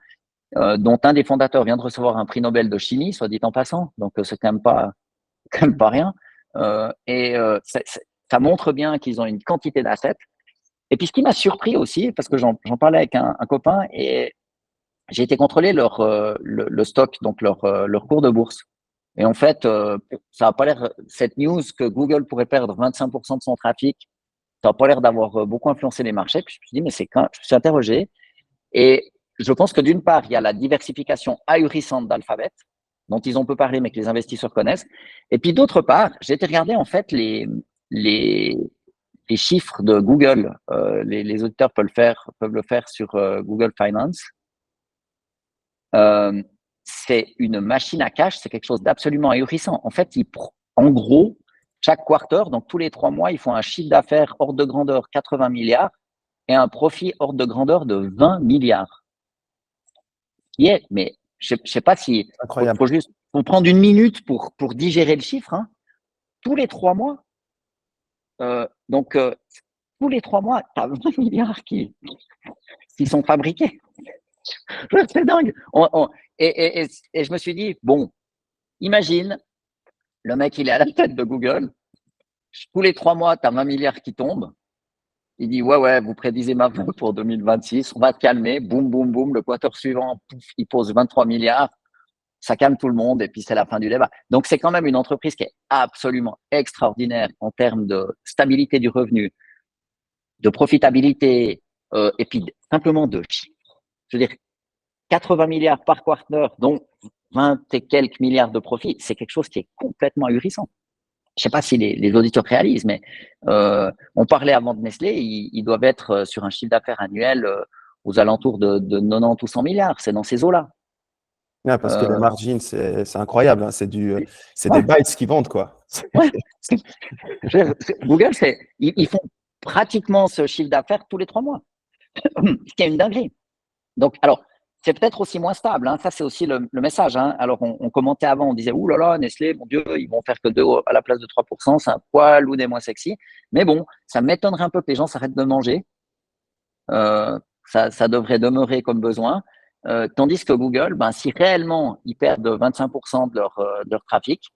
dont un des fondateurs vient de recevoir un prix Nobel de chimie, soit dit en passant. Donc, c'est quand même pas rien. Ça montre bien qu'ils ont une quantité d'assets. Et puis, ce qui m'a surpris aussi, parce que j'en parlais avec un copain, et j'ai été contrôler le stock, donc leur cours de bourse. Et en fait, ça n'a pas l'air, cette news que Google pourrait perdre 25% de son trafic, ça n'a pas l'air d'avoir beaucoup influencé les marchés. Puis je me suis dit, mais je me suis interrogé. Et je pense que d'une part, il y a la diversification ahurissante d'Alphabet, dont ils ont peu parlé, mais que les investisseurs connaissent. Et puis d'autre part, j'ai été regarder en fait les, les chiffres de Google. Les auditeurs peuvent le faire sur Google Finance. C'est une machine à cash, c'est quelque chose d'absolument ahurissant. En fait, en gros, chaque quarter, donc tous les 3 mois, ils font un chiffre d'affaires hors de grandeur 80 milliards et un profit hors de grandeur de 20 milliards. Mais je sais pas si Incroyable. faut prendre une minute pour digérer le chiffre. Hein. Tous les 3 mois, tous les 3 mois, tu as 20 milliards qui sont fabriqués. C'est dingue. Et je me suis dit, bon, imagine, le mec, il est à la tête de Google. Tous les 3 mois, tu as 20 milliards qui tombent. Il dit, ouais, vous prédisez ma vente pour 2026. On va te calmer. Boum, boum, boum. Le quarter suivant, pouf, il pose 23 milliards. Ça calme tout le monde et puis c'est la fin du débat. Donc, c'est quand même une entreprise qui est absolument extraordinaire en termes de stabilité du revenu, de profitabilité et puis simplement de chiffres. Je veux dire, 80 milliards par quarter, dont 20 et quelques milliards de profit, c'est quelque chose qui est complètement ahurissant. Je ne sais pas si les auditeurs réalisent, mais on parlait avant de Nestlé, ils doivent être sur un chiffre d'affaires annuel aux alentours de 90 ou 100 milliards. C'est dans ces eaux-là. Ouais, parce que les margines, c'est incroyable. Hein. C'est Ouais. des bytes qui vendent, quoi. Ouais. Google, ils font pratiquement ce chiffre d'affaires tous les 3 mois, ce qui est une dinguerie. Donc, alors, c'est peut-être aussi moins stable. Hein. Ça, c'est aussi le message. Hein. Alors, on commentait avant, on disait, ouh là là, Nestlé, mon Dieu, ils vont faire que 2 à la place de 3%, c'est un poil ou des moins sexy. Mais bon, ça m'étonnerait un peu que les gens s'arrêtent de manger. Ça devrait demeurer comme besoin. Tandis que Google, ben, si réellement ils perdent 25% de leur trafic,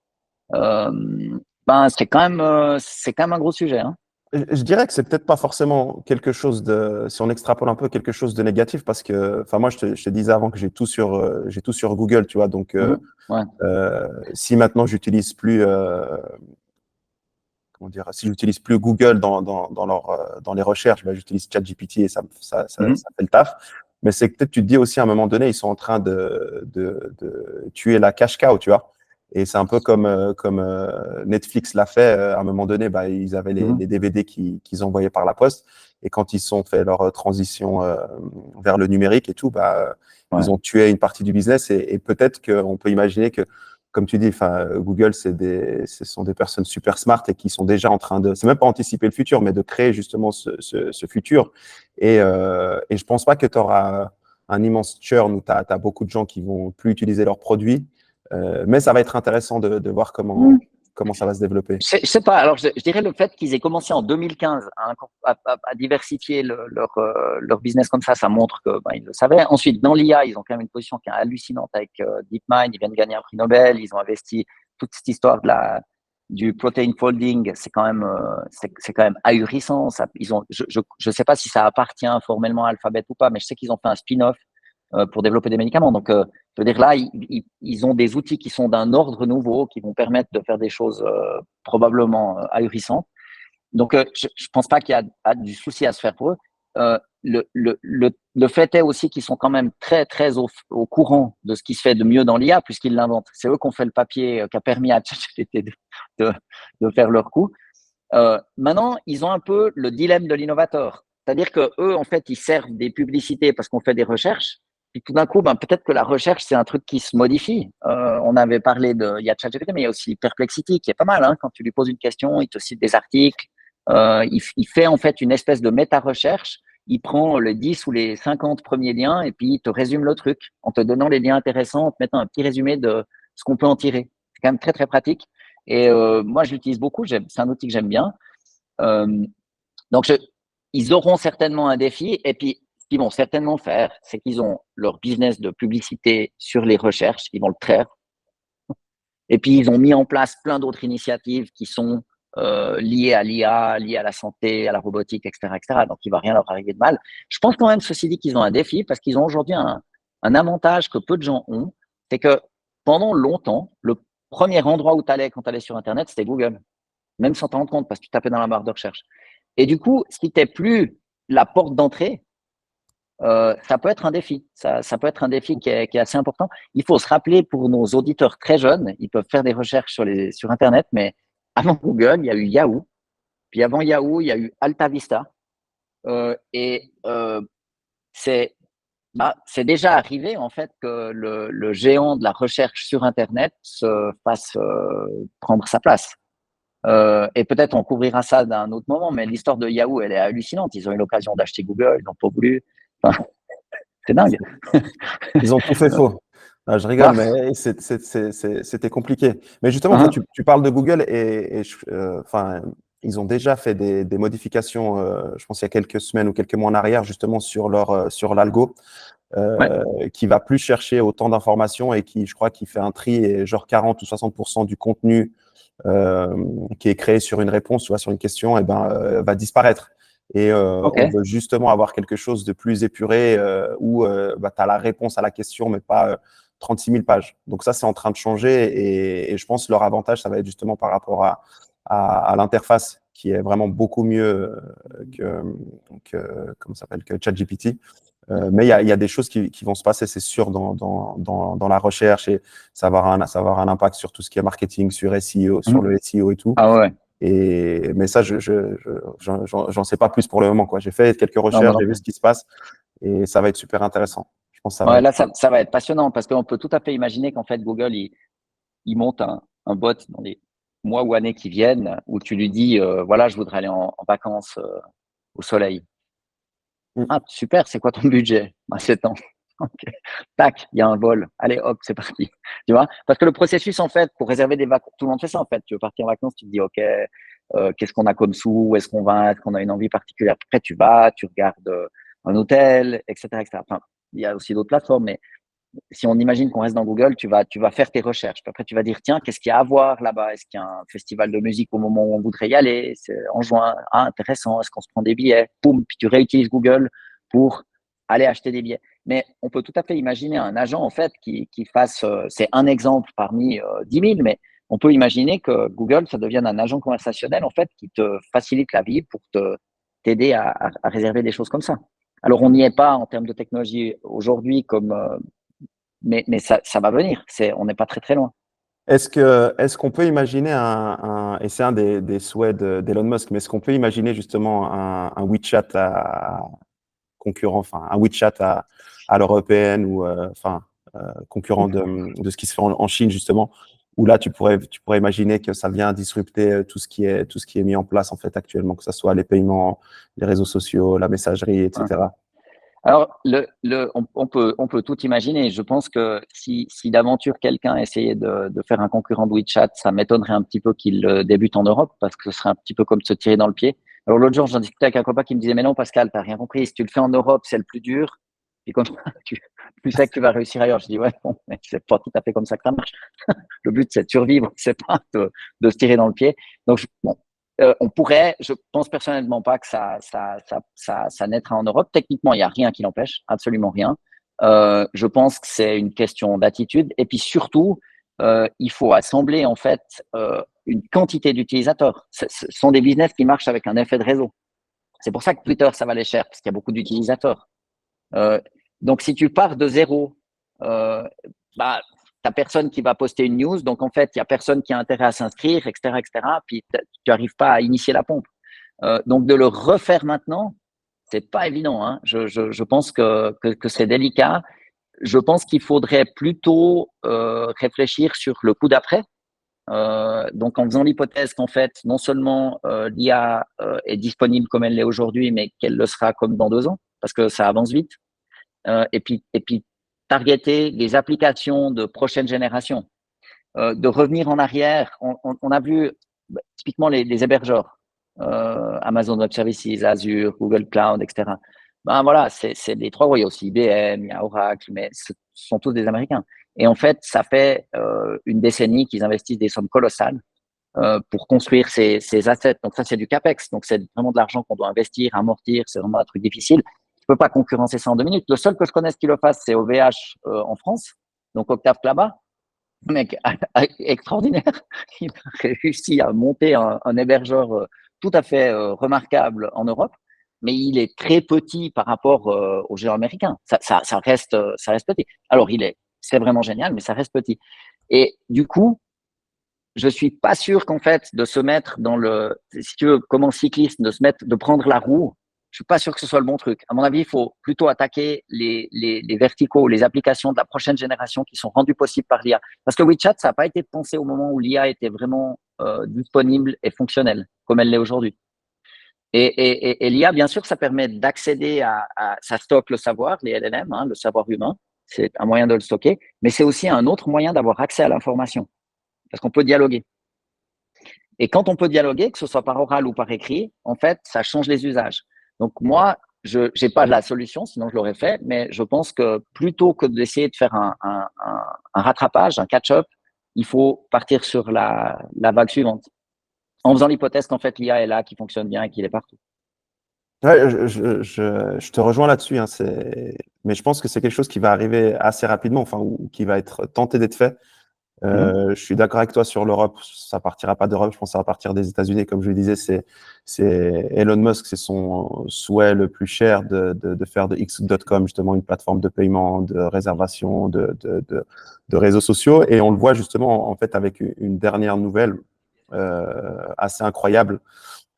ben, c'est quand même un gros sujet. Hein. Je dirais que c'est peut-être pas forcément quelque chose si on extrapole un peu, quelque chose de négatif, parce que, enfin, moi, je te disais avant que j'ai tout sur Google, tu vois. Donc, Ouais. si maintenant j'utilise plus, comment dire, si j'utilise plus Google dans les recherches, ben, j'utilise ChatGPT et ça fait le taf. Mais c'est peut-être, tu te dis aussi à un moment donné, ils sont en train de tuer la cash cow, tu vois. Et c'est un peu comme Netflix l'a fait. À un moment donné, bah, ils avaient les DVD qu'ils envoyaient par la poste. Et quand ils ont fait leur transition vers le numérique et tout, bah, ils ont tué une partie du business. Et peut-être qu'on peut imaginer que, comme tu dis, Google, ce sont des personnes super smart et qui sont déjà en train c'est même pas anticiper le futur, mais de créer justement ce futur. Et je pense pas que tu auras un immense churn où tu as beaucoup de gens qui vont plus utiliser leurs produits. Mais ça va être intéressant de voir comment ça va se développer. Je sais pas. Alors, je dirais le fait qu'ils aient commencé en 2015 à diversifier leur business comme ça montre que ben, ils le savaient. Ensuite, dans l'IA, ils ont quand même une position qui est hallucinante avec DeepMind. Ils viennent de gagner un prix Nobel. Ils ont investi toute cette histoire du protein folding. C'est quand même ahurissant. Ça, je sais pas si ça appartient formellement à Alphabet ou pas, mais je sais qu'ils ont fait un spin-off pour développer des médicaments. Donc, je veux dire, là, ils ont des outils qui sont d'un ordre nouveau, qui vont permettre de faire des choses probablement ahurissantes. Donc, je ne pense pas qu'il y a du souci à se faire pour eux. Le fait est aussi qu'ils sont quand même très, très au courant de ce qui se fait de mieux dans l'IA, puisqu'ils l'inventent. C'est eux qui ont fait le papier qui a permis à ChatGPT de, de faire leur coup. Maintenant, ils ont un peu le dilemme de l'innovateur. C'est-à-dire que eux, en fait, ils servent des publicités parce qu'on fait des recherches. Puis tout d'un coup, peut-être que la recherche, c'est un truc qui se modifie. On avait parlé il y a ChatGPT, mais il y a aussi Perplexity qui est pas mal. Hein. Quand tu lui poses une question, il te cite des articles. Il fait en fait une espèce de méta-recherche. Il prend les 10 ou les 50 premiers liens et puis il te résume le truc en te donnant les liens intéressants, en te mettant un petit résumé de ce qu'on peut en tirer. C'est quand même très, très pratique. Et moi, je l'utilise beaucoup. C'est un outil que j'aime bien. Donc, ils auront certainement un défi. Et puis, ce qu'ils vont certainement faire, c'est qu'ils ont leur business de publicité sur les recherches. Ils vont le traire. Et puis, ils ont mis en place plein d'autres initiatives qui sont liées à l'IA, liées à la santé, à la robotique, etc., etc. Donc, il ne va rien leur arriver de mal. Je pense quand même, ceci dit, qu'ils ont un défi parce qu'ils ont aujourd'hui un avantage que peu de gens ont. C'est que pendant longtemps, le premier endroit où tu allais quand tu allais sur Internet, c'était Google. Même sans t'en rendre compte parce que tu tapais dans la barre de recherche. Et du coup, ce qui n'était plus la porte d'entrée, ça peut être un défi. Ça peut être un défi qui est assez important. Il faut se rappeler pour nos auditeurs très jeunes, ils peuvent faire des recherches sur Internet, mais avant Google, il y a eu Yahoo. Puis avant Yahoo, il y a eu Alta Vista. Et c'est déjà arrivé en fait que le géant de la recherche sur Internet se fasse prendre sa place. Et peut-être on couvrira ça d'un autre moment, mais l'histoire de Yahoo, elle est hallucinante. Ils ont eu l'occasion d'acheter Google, ils n'ont pas voulu. Enfin, c'est dingue. Ils ont tout fait faux. Ah, je rigole, mais c'était compliqué. Mais justement, toi, tu parles de Google et enfin, ils ont déjà fait des modifications, je pense il y a quelques semaines ou quelques mois en arrière, justement sur l'algo, qui va plus chercher autant d'informations et qui, je crois, qui fait un tri et genre 40 ou 60% du contenu qui est créé sur une réponse, tu vois, sur une question, et va disparaître. Et on veut justement avoir quelque chose de plus épuré où tu as la réponse à la question, mais pas 36 000 pages. Donc ça, c'est en train de changer et je pense que leur avantage, ça va être justement par rapport à l'interface qui est vraiment beaucoup mieux comment ça s'appelle, que ChatGPT. Mais il y a des choses qui vont se passer, c'est sûr, dans la recherche et ça va avoir un impact sur tout ce qui est marketing, sur SEO, sur le SEO et tout. Ah ouais. Mais ça, j'en sais pas plus pour le moment, quoi. J'ai fait quelques recherches, j'ai vu ce qui se passe et ça va être super intéressant. Je pense que ça va être passionnant parce qu'on peut tout à fait imaginer qu'en fait, Google, il monte un bot dans les mois ou années qui viennent où tu lui dis, voilà, je voudrais aller en vacances au soleil. Ah, super, c'est quoi ton budget? 7 ans. Okay. Tac, il y a un vol. Allez, hop, c'est parti. Tu vois? Parce que le processus, en fait, pour réserver des vacances, tout le monde fait ça, en fait. Tu veux partir en vacances, tu te dis, OK, qu'est-ce qu'on a comme sous? Où est-ce qu'on va? Est-ce qu'on a une envie particulière? Après, tu vas, tu regardes un hôtel, etc., etc. Enfin, il y a aussi d'autres plateformes, mais si on imagine qu'on reste dans Google, tu vas faire tes recherches. Puis après, tu vas dire, tiens, qu'est-ce qu'il y a à voir là-bas? Est-ce qu'il y a un festival de musique au moment où on voudrait y aller? C'est en juin. Ah, intéressant. Est-ce qu'on se prend des billets? Poum, puis tu réutilises Google pour aller acheter des billets. Mais on peut tout à fait imaginer un agent, en fait, qui fasse, c'est un exemple parmi 10 000, mais on peut imaginer que Google, ça devienne un agent conversationnel, en fait, qui te facilite la vie pour t'aider à réserver des choses comme ça. Alors, on n'y est pas en termes de technologie aujourd'hui mais ça va venir. On n'est pas très, très loin. Est-ce qu'on peut imaginer et c'est un des souhaits d'Elon Musk, mais est-ce qu'on peut imaginer justement un WeChat concurrent, enfin un WeChat à l'européenne ou concurrent de ce qui se fait en Chine justement, où là tu pourrais imaginer que ça vient disrupter tout ce qui est mis en place en fait actuellement, que ce soit les paiements, les réseaux sociaux, la messagerie, etc. Ouais. Alors, on peut tout imaginer. Je pense que si d'aventure quelqu'un essayait de faire un concurrent de WeChat, ça m'étonnerait un petit peu qu'il débute en Europe parce que ce serait un petit peu comme se tirer dans le pied. Alors, l'autre jour, j'en discutais avec un copain qui me disait, mais non, Pascal, t'as rien compris. Si tu le fais en Europe, c'est le plus dur. Et comme tu sais que tu vas réussir ailleurs. Je dis, ouais, bon, mais c'est pas tout à fait comme ça que ça marche. Le but, c'est de survivre, c'est pas de se tirer dans le pied. Donc, bon, on pourrait, je pense personnellement pas que ça naîtra en Europe. Techniquement, il n'y a rien qui l'empêche, absolument rien. Je pense que c'est une question d'attitude. Et puis surtout, il faut assembler en fait une quantité d'utilisateurs. Ce sont des business qui marchent avec un effet de réseau. C'est pour ça que Twitter, ça valait cher, parce qu'il y a beaucoup d'utilisateurs. Donc, si tu pars de zéro, bah, tu n'as personne qui va poster une news. Donc, en fait, il n'y a personne qui a intérêt à s'inscrire, etc., etc. Puis, tu n'arrives pas à initier la pompe. Donc, de le refaire maintenant, c'est pas évident. Hein. Je pense que c'est délicat. Je pense qu'il faudrait plutôt réfléchir sur le coup d'après. Donc, en faisant l'hypothèse qu'en fait, non seulement l'IA est disponible comme elle l'est aujourd'hui, mais qu'elle le sera comme dans 2 ans, parce que ça avance vite. Et puis, targeter les applications de prochaine génération. De revenir en arrière, on a vu typiquement les hébergeurs, Amazon Web Services, Azure, Google Cloud, etc. Ben voilà, c'est les trois. Oui, il y a aussi IBM, il y a Oracle, mais ce sont tous des Américains. Et en fait, ça fait une décennie qu'ils investissent des sommes colossales pour construire ces assets. Donc ça, c'est du CAPEX. Donc c'est vraiment de l'argent qu'on doit investir, amortir. C'est vraiment un truc difficile. Tu peux pas concurrencer ça en 2 minutes. Le seul que je connaisse qui le fasse, c'est OVH en France, donc Octave Klaba. Un mec extraordinaire. Il a réussi à monter un hébergeur tout à fait remarquable en Europe, mais il est très petit par rapport aux géants américains. Ça reste petit. Alors, c'est vraiment génial, mais ça reste petit. Et du coup, je suis pas sûr qu'en fait, de se mettre dans si tu veux, comme un cycliste, de prendre la roue, je suis pas sûr que ce soit le bon truc. À mon avis, il faut plutôt attaquer les verticaux, les applications de la prochaine génération qui sont rendues possibles par l'IA. Parce que WeChat, ça n'a pas été pensé au moment où l'IA était vraiment disponible et fonctionnelle, comme elle l'est aujourd'hui. Et l'IA, bien sûr, ça permet d'accéder ça stocke le savoir, les LLM, hein, le savoir humain. C'est un moyen de le stocker, mais c'est aussi un autre moyen d'avoir accès à l'information. Parce qu'on peut dialoguer. Et quand on peut dialoguer, que ce soit par oral ou par écrit, en fait, ça change les usages. Donc moi, je n'ai pas la solution, sinon je l'aurais fait, mais je pense que plutôt que d'essayer de faire un rattrapage, un catch-up, il faut partir sur la vague suivante, en faisant l'hypothèse qu'en fait l'IA est là, qui fonctionne bien et qu'il est partout. Ouais, je te rejoins là-dessus, hein, mais je pense que c'est quelque chose qui va arriver assez rapidement, enfin, ou qui va être tenté d'être fait. Je suis d'accord avec toi sur l'Europe, ça partira pas d'Europe, je pense que ça va partir des États-Unis. Comme je le disais, c'est Elon Musk, c'est son souhait le plus cher de faire de X.com justement une plateforme de paiement, de réservation, de réseaux sociaux. Et on le voit justement en fait avec une dernière nouvelle assez incroyable.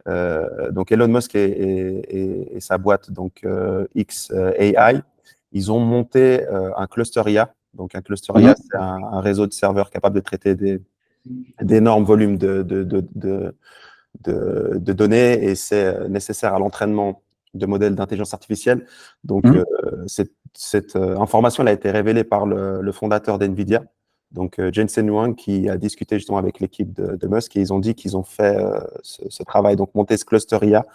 Donc Elon Musk et sa boîte donc xAI, ils ont monté un cluster IA. Donc un cluster IA, c'est un réseau de serveurs capable de traiter d'énormes volumes de données, et c'est nécessaire à l'entraînement de modèles d'intelligence artificielle. Donc cette information elle a été révélée par le fondateur d'NVIDIA, donc Jensen Huang, qui a discuté justement avec l'équipe de Musk, et ils ont dit qu'ils ont fait ce travail, donc monter ce cluster IA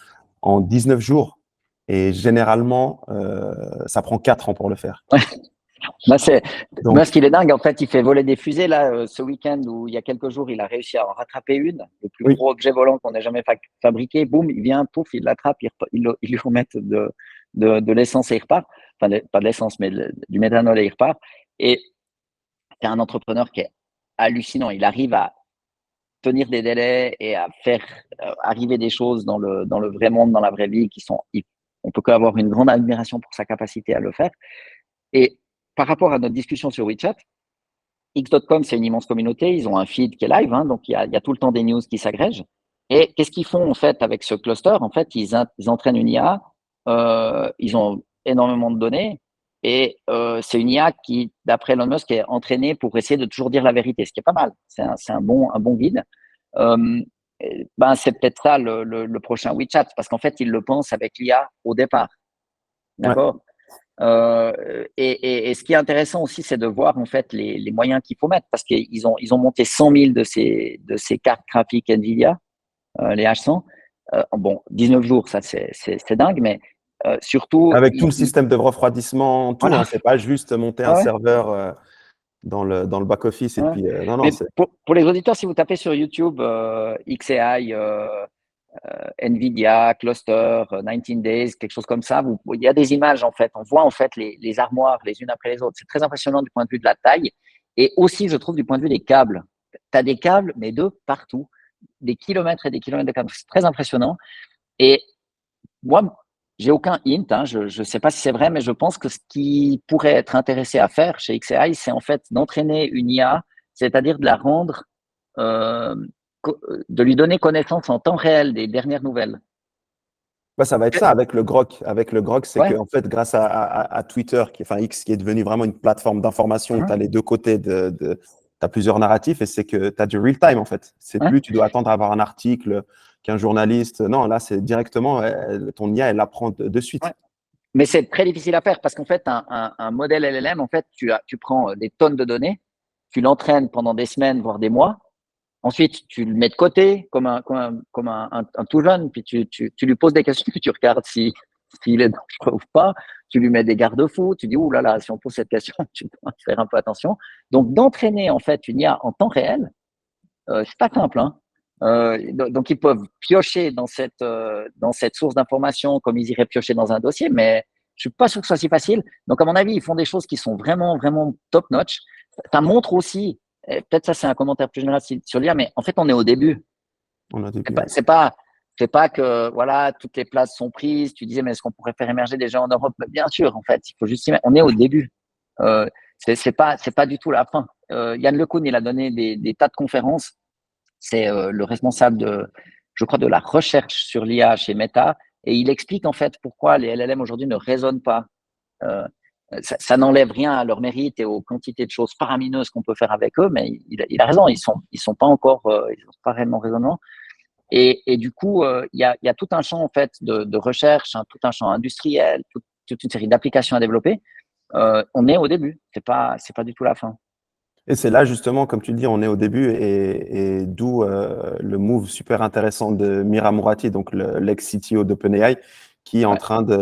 en 19 jours. Et généralement, ça prend 4 ans pour le faire. Musk, il est dingue. En fait, il fait voler des fusées. Là, ce week-end, ou il y a quelques jours, il a réussi à en rattraper une, le plus gros objet volant qu'on ait jamais fabriqué. Boum, il vient, pouf, il l'attrape, il lui remet de l'essence et il repart. Enfin, pas de l'essence, mais du méthanol et il repart. Et c'est un entrepreneur qui est hallucinant. Il arrive à tenir des délais et à faire arriver des choses dans le vrai monde, dans la vraie vie, on peut qu'avoir une grande admiration pour sa capacité à le faire. Et par rapport à notre discussion sur WeChat, X.com, c'est une immense communauté. Ils ont un feed qui est live, hein, donc il y a tout le temps des news qui s'agrègent. Et qu'est-ce qu'ils font en fait avec ce cluster? En fait, ils entraînent une IA. Ils ont énormément de données. Et c'est une IA qui, d'après Elon Musk, est entraînée pour essayer de toujours dire la vérité, ce qui est pas mal. C'est un bon guide. C'est peut-être ça le prochain WeChat, parce qu'en fait, ils le pensent avec l'IA au départ. D'accord? Et ce qui est intéressant aussi, c'est de voir en fait les moyens qu'il faut mettre, parce qu'ils ont monté 100 000 de ces cartes graphiques NVIDIA, les H100. Bon, 19 jours, ça c'est dingue, mais surtout avec tout le système de refroidissement, tout, voilà. Hein, c'est pas juste monter un serveur dans le back-office. Et puis, non, mais c'est... pour les auditeurs, si vous tapez sur YouTube XAI Nvidia, Cluster, 19 Days, quelque chose comme ça. Il y a des images, en fait. On voit, en fait, les armoires les unes après les autres. C'est très impressionnant du point de vue de la taille. Et aussi, je trouve, du point de vue des câbles. Tu as des câbles, mais de partout. Des kilomètres et des kilomètres de câbles. C'est très impressionnant. Et moi, j'ai aucun hint. Hein, je ne sais pas si c'est vrai, mais je pense que ce qui pourrait être intéressé à faire chez XAI, c'est en fait d'entraîner une IA, c'est-à-dire de la rendre, de lui donner connaissance en temps réel des dernières nouvelles. Bah, ça va être ça avec le Grok. Avec le Grok, c'est Ouais. qu'en fait, grâce à Twitter, enfin X, qui est devenu vraiment une plateforme d'information, tu as les deux côtés tu as plusieurs narratifs et c'est que tu as du real time en fait. C'est plus tu dois attendre à avoir un article qu'un journaliste. Non, là, c'est directement ton IA, elle apprend de suite. Ouais. Mais c'est très difficile à faire parce qu'en fait, un modèle LLM, en fait, tu prends des tonnes de données, tu l'entraînes pendant des semaines, voire des mois. Ensuite, tu le mets de côté comme un tout jeune, puis tu lui poses des questions, puis tu regardes s'il est dangereux ou pas. Tu lui mets des garde-fous, tu dis, ouh là là, si on pose cette question, tu dois faire un peu attention. Donc, d'entraîner en fait une IA en temps réel, c'est pas simple. Hein. Donc, ils peuvent piocher dans cette source d'information comme ils iraient piocher dans un dossier, mais je suis pas sûr que ce soit si facile. Donc, à mon avis, ils font des choses qui sont vraiment, vraiment top-notch. Ça montre aussi, et peut-être ça c'est un commentaire plus général sur l'IA, mais en fait, on est au début. On a début, C'est pas que voilà toutes les places sont prises. Tu disais mais est-ce qu'on pourrait faire émerger des gens en Europe? Bien sûr, en fait, il faut juste on est au début. C'est pas du tout la fin. Yann LeCun, il a donné des tas de conférences. C'est le responsable je crois, de la recherche sur l'IA chez Meta, et il explique en fait pourquoi les LLM aujourd'hui ne résonnent pas. Ça n'enlève rien à leur mérite et aux quantités de choses faramineuses qu'on peut faire avec eux, mais il a raison, ils sont pas encore, ils sont pas réellement raisonnants. Et du coup, il y a tout un champ en fait de recherche, tout un champ industriel, toute une série d'applications à développer. On est au début, c'est pas du tout la fin. Et c'est là justement, comme tu dis, on est au début et d'où le move super intéressant de Mira Murati, donc l'ex-CTO d'OpenAI, qui est en train de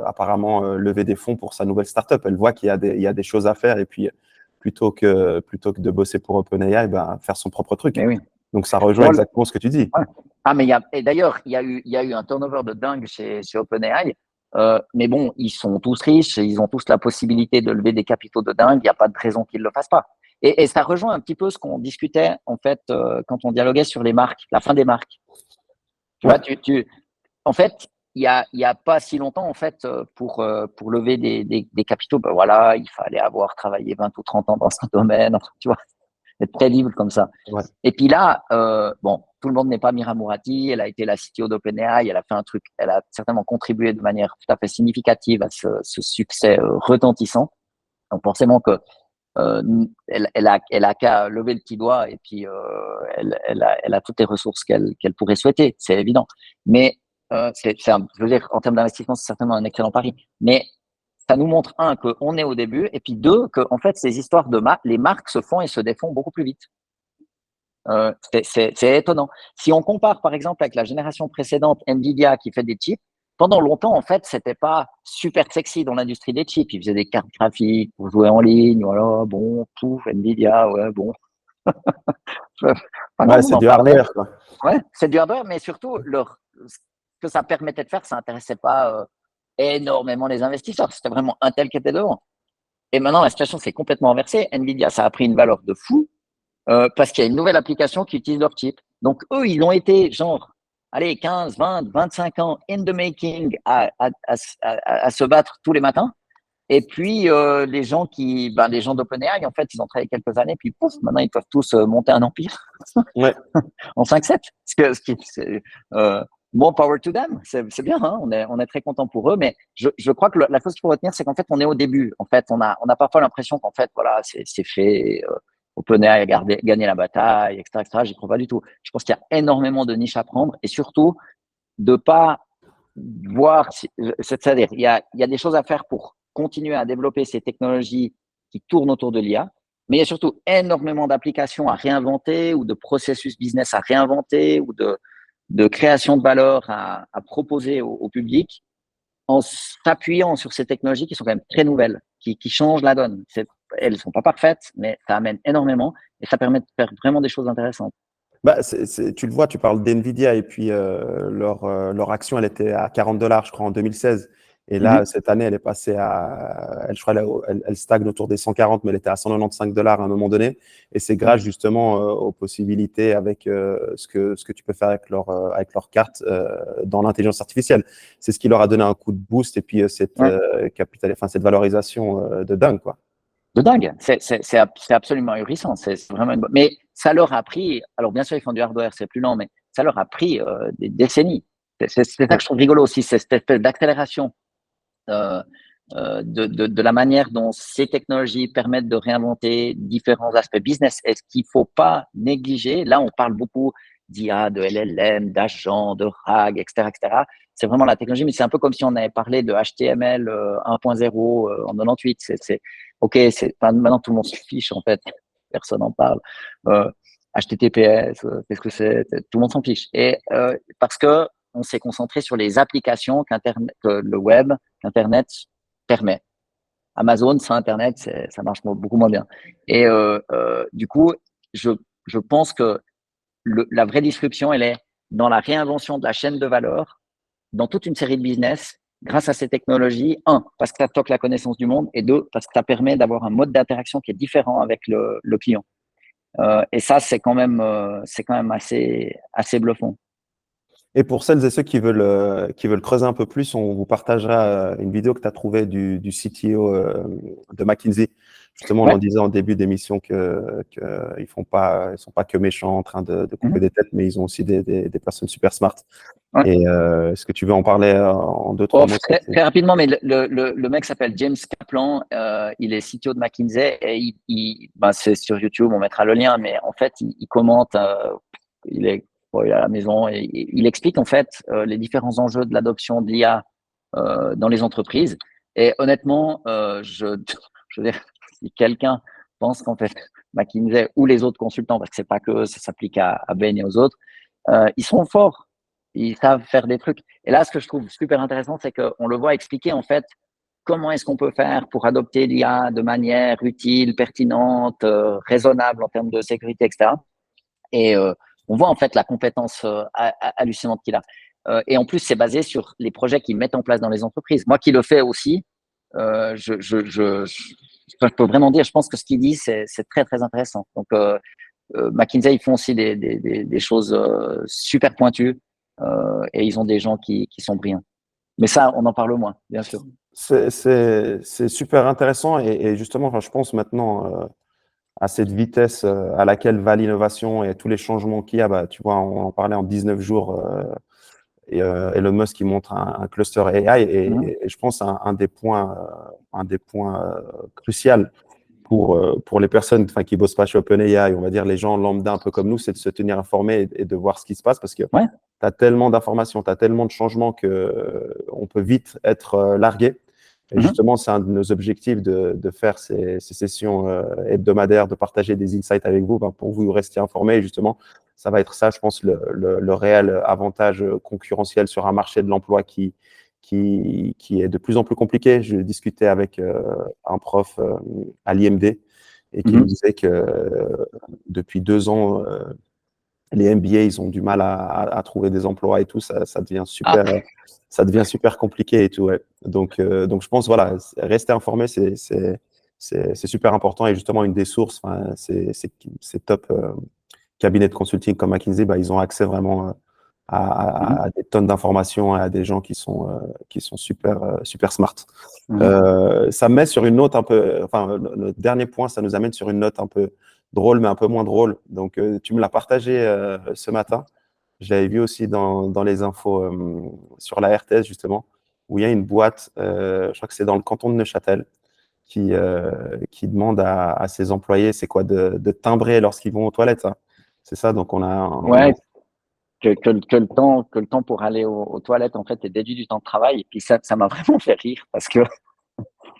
apparemment lever des fonds pour sa nouvelle startup. Elle voit qu'il y a des choses à faire et puis plutôt que de bosser pour OpenAI, ben, faire son propre truc. Mais oui. Donc ça rejoint exactement ce que tu dis. Ouais. Ah, mais d'ailleurs, il y a eu un turnover de dingue chez OpenAI. Mais bon, ils sont tous riches, ils ont tous la possibilité de lever des capitaux de dingue. Il n'y a pas de raison qu'ils ne le fassent pas. Et ça rejoint un petit peu ce qu'on discutait en fait quand on dialoguait sur les marques, la fin des marques. Tu vois, en fait, il y a pas si longtemps en fait pour lever des capitaux, ben voilà, il fallait avoir travaillé 20 ou 30 ans dans un domaine, tu vois, être très libre comme ça. Ouais. Et puis là, bon, tout le monde n'est pas Mira Murati, elle a été la CTO d'OpenAI, elle a fait un truc, elle a certainement contribué de manière tout à fait significative à ce succès retentissant. Donc forcément que elle a qu'à lever le petit doigt et puis elle a toutes les ressources qu'elle pourrait souhaiter, c'est évident. Mais je veux dire, en termes d'investissement, c'est certainement un excellent pari. Mais ça nous montre, un, qu'on est au début, et puis deux, que en fait, ces histoires de les marques se font et se défont beaucoup plus vite. C'est étonnant. Si on compare, par exemple, avec la génération précédente, Nvidia qui fait des chips, pendant longtemps, en fait, c'était pas super sexy dans l'industrie des chips. Ils faisaient des cartes graphiques pour jouer en ligne, voilà, bon, pouf, Nvidia, ouais, bon. Ouais, c'est du hardware, quoi. Ouais, c'est du hardware, mais surtout, ce que ça permettait de faire, ça n'intéressait pas énormément les investisseurs. C'était vraiment Intel qui était devant. Et maintenant, la situation s'est complètement inversée. Nvidia, ça a pris une valeur de fou parce qu'il y a une nouvelle application qui utilise leur chip. Donc, eux, ils ont été genre, allez, 15, 20, 25 ans in the making à se battre tous les matins. Et puis, les gens les gens d'OpenAI, en fait, ils ont travaillé quelques années, puis pouf, maintenant, ils peuvent tous monter un empire Ouais. en 5-7. More power to them. C'est bien, hein, on est très content pour eux, mais je crois que la chose qu'il faut retenir, c'est qu'en fait, on est au début. En fait, on a parfois l'impression qu'en fait, voilà, c'est fait. OpenAI a gagné la bataille, etc., etc. J'y crois pas du tout. Je pense qu'il y a énormément de niches à prendre et surtout de pas voir, c'est-à-dire il y a des choses à faire pour continuer à développer ces technologies qui tournent autour de l'IA, mais il y a surtout énormément d'applications à réinventer ou de processus business à réinventer ou de création de valeur à proposer au public en s'appuyant sur ces technologies qui sont quand même très nouvelles, qui changent la donne. Elles ne sont pas parfaites, mais ça amène énormément et ça permet de faire vraiment des choses intéressantes. Bah, tu le vois, tu parles d'NVIDIA et puis leur action, elle était à 40 dollars, je crois, en 2016. Et là, Mhm. cette année, elle est passée à, je crois, elle stagne autour des 140, mais elle était à 195 dollars à un moment donné. Et c'est grâce justement aux possibilités avec ce que tu peux faire avec leur carte dans l'intelligence artificielle. C'est ce qui leur a donné un coup de boost et puis Ouais. cette valorisation de dingue, quoi. De dingue. C'est absolument ahurissant. C'est vraiment mais ça leur a pris, alors bien sûr, ils font du hardware, c'est plus lent, mais ça leur a pris des décennies. C'est ça Ouais. que je trouve rigolo aussi, c'est cette espèce d'accélération euh, de la manière dont ces technologies permettent de réinventer différents aspects business. Et ce qu'il ne faut pas négliger, là, on parle beaucoup d'IA, de LLM, d'agents, de RAG, etc., etc. C'est vraiment la technologie, mais c'est un peu comme si on avait parlé de HTML 1.0 en 98. OK, enfin, maintenant tout le monde se fiche, en fait, personne n'en parle. HTTPS, qu'est-ce que c'est? Tout le monde s'en fiche. Et parce que on s'est concentré sur les applications que le web, qu'Internet permet. Amazon sans Internet, ça marche beaucoup moins bien. Et du coup, je, je pense que la vraie disruption, elle est dans la réinvention de la chaîne de valeur, dans toute une série de business, grâce à ces technologies. Un, parce que ça stocke la connaissance du monde, et deux, parce que ça permet d'avoir un mode d'interaction qui est différent avec le client. Et ça, c'est quand même assez bluffant. Et pour celles et ceux qui veulent creuser un peu plus, on vous partagera une vidéo que tu as trouvée du CTO de McKinsey. Justement, on Ouais. en disait en début d'émission ils sont pas que méchants en train de couper Mhm. des têtes, mais ils ont aussi des personnes super smart. Ouais. Et est-ce que tu veux en parler en deux, trois Oh, mots? très rapidement, mais le mec s'appelle James Kaplan, il est CTO de McKinsey et ben, c'est sur YouTube, on mettra le lien, mais en fait, il commente, il est, bon, il est à la maison et il explique en fait les différents enjeux de l'adoption de l'IA dans les entreprises. Et honnêtement, je veux dire, si quelqu'un pense qu'en fait McKinsey ou les autres consultants, parce que c'est pas que eux, ça s'applique à Ben et aux autres, ils sont forts, ils savent faire des trucs. Et là, ce que je trouve super intéressant, c'est qu'on le voit expliquer en fait comment est-ce qu'on peut faire pour adopter l'IA de manière utile, pertinente, raisonnable en termes de sécurité, etc. Et on voit en fait la compétence hallucinante qu'il a. Et en plus, c'est basé sur les projets qu'ils mettent en place dans les entreprises. Moi qui le fais aussi, je peux vraiment dire, je pense que ce qu'il dit, c'est très, très intéressant. Donc, McKinsey, ils font aussi des choses super pointues et ils ont des gens qui sont brillants. Mais ça, on en parle moins, bien sûr. C'est super intéressant et justement, enfin, je pense maintenant à cette vitesse à laquelle va l'innovation et tous les changements qu'il y a. Bah, tu vois, on en parlait en 19 jours. Et Elon Musk qui montre un cluster AI Mhm. et je pense un des points cruciaux pour les personnes enfin, qui bossent pas chez OpenAI, on va dire les gens lambda un peu comme nous, c'est de se tenir informé et de voir ce qui se passe parce que Ouais. tu as tellement d'informations, tu as tellement de changements que on peut vite être largué. Et Mhm. justement, c'est un de nos objectifs de faire ces sessions hebdomadaires, de partager des insights avec vous ben, pour que vous restiez informés. Et justement, ça va être ça, je pense, le réel avantage concurrentiel sur un marché de l'emploi qui est de plus en plus compliqué. Je discutais avec un prof à l'IMD et qui me Mhm. disait que depuis 2 ans, les MBA, ils ont du mal à trouver des emplois et tout. Ah, Ça devient super compliqué et tout. Ouais. Donc, je pense, voilà, rester informé, c'est super important. Et justement, une des sources, enfin, c'est top cabinets de consulting comme McKinsey, bah, ils ont accès vraiment mhm. à des tonnes d'informations et à des gens qui sont super, super smart. Mhm. Ça me met sur une note un peu, enfin, le dernier point, ça nous amène sur une note un peu drôle, mais un peu moins drôle. Donc, tu me l'as partagé ce matin. Je l'avais vu aussi dans les infos sur la RTS, justement, où il y a une boîte, je crois que c'est dans le canton de Neuchâtel, qui demande à ses employés, c'est quoi, de timbrer lorsqu'ils vont aux toilettes, hein. C'est ça, donc on a Ouais, que le temps pour aller aux toilettes, en fait, est déduit du temps de travail. Et puis ça m'a vraiment fait rire parce que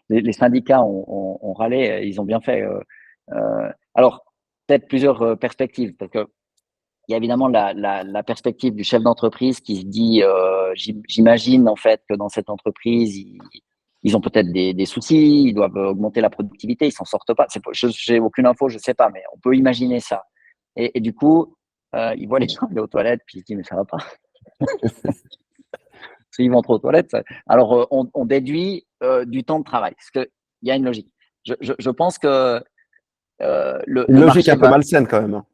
les syndicats ont râlé, ils ont bien fait. Alors, peut-être plusieurs perspectives, parce que il y a évidemment la perspective du chef d'entreprise qui se dit, j'imagine en fait que dans cette entreprise, ils ont peut-être des soucis, ils doivent augmenter la productivité, ils s'en sortent pas. J'ai aucune info, je sais pas, mais on peut imaginer ça. Et du coup, il voit les gens aller aux toilettes, puis il se dit, mais ça va pas. Ils vont trop aux toilettes. Alors, on déduit du temps de travail, parce qu'il y a une logique. Je pense que Une le logique marché un peu va. malsaine quand même, hein.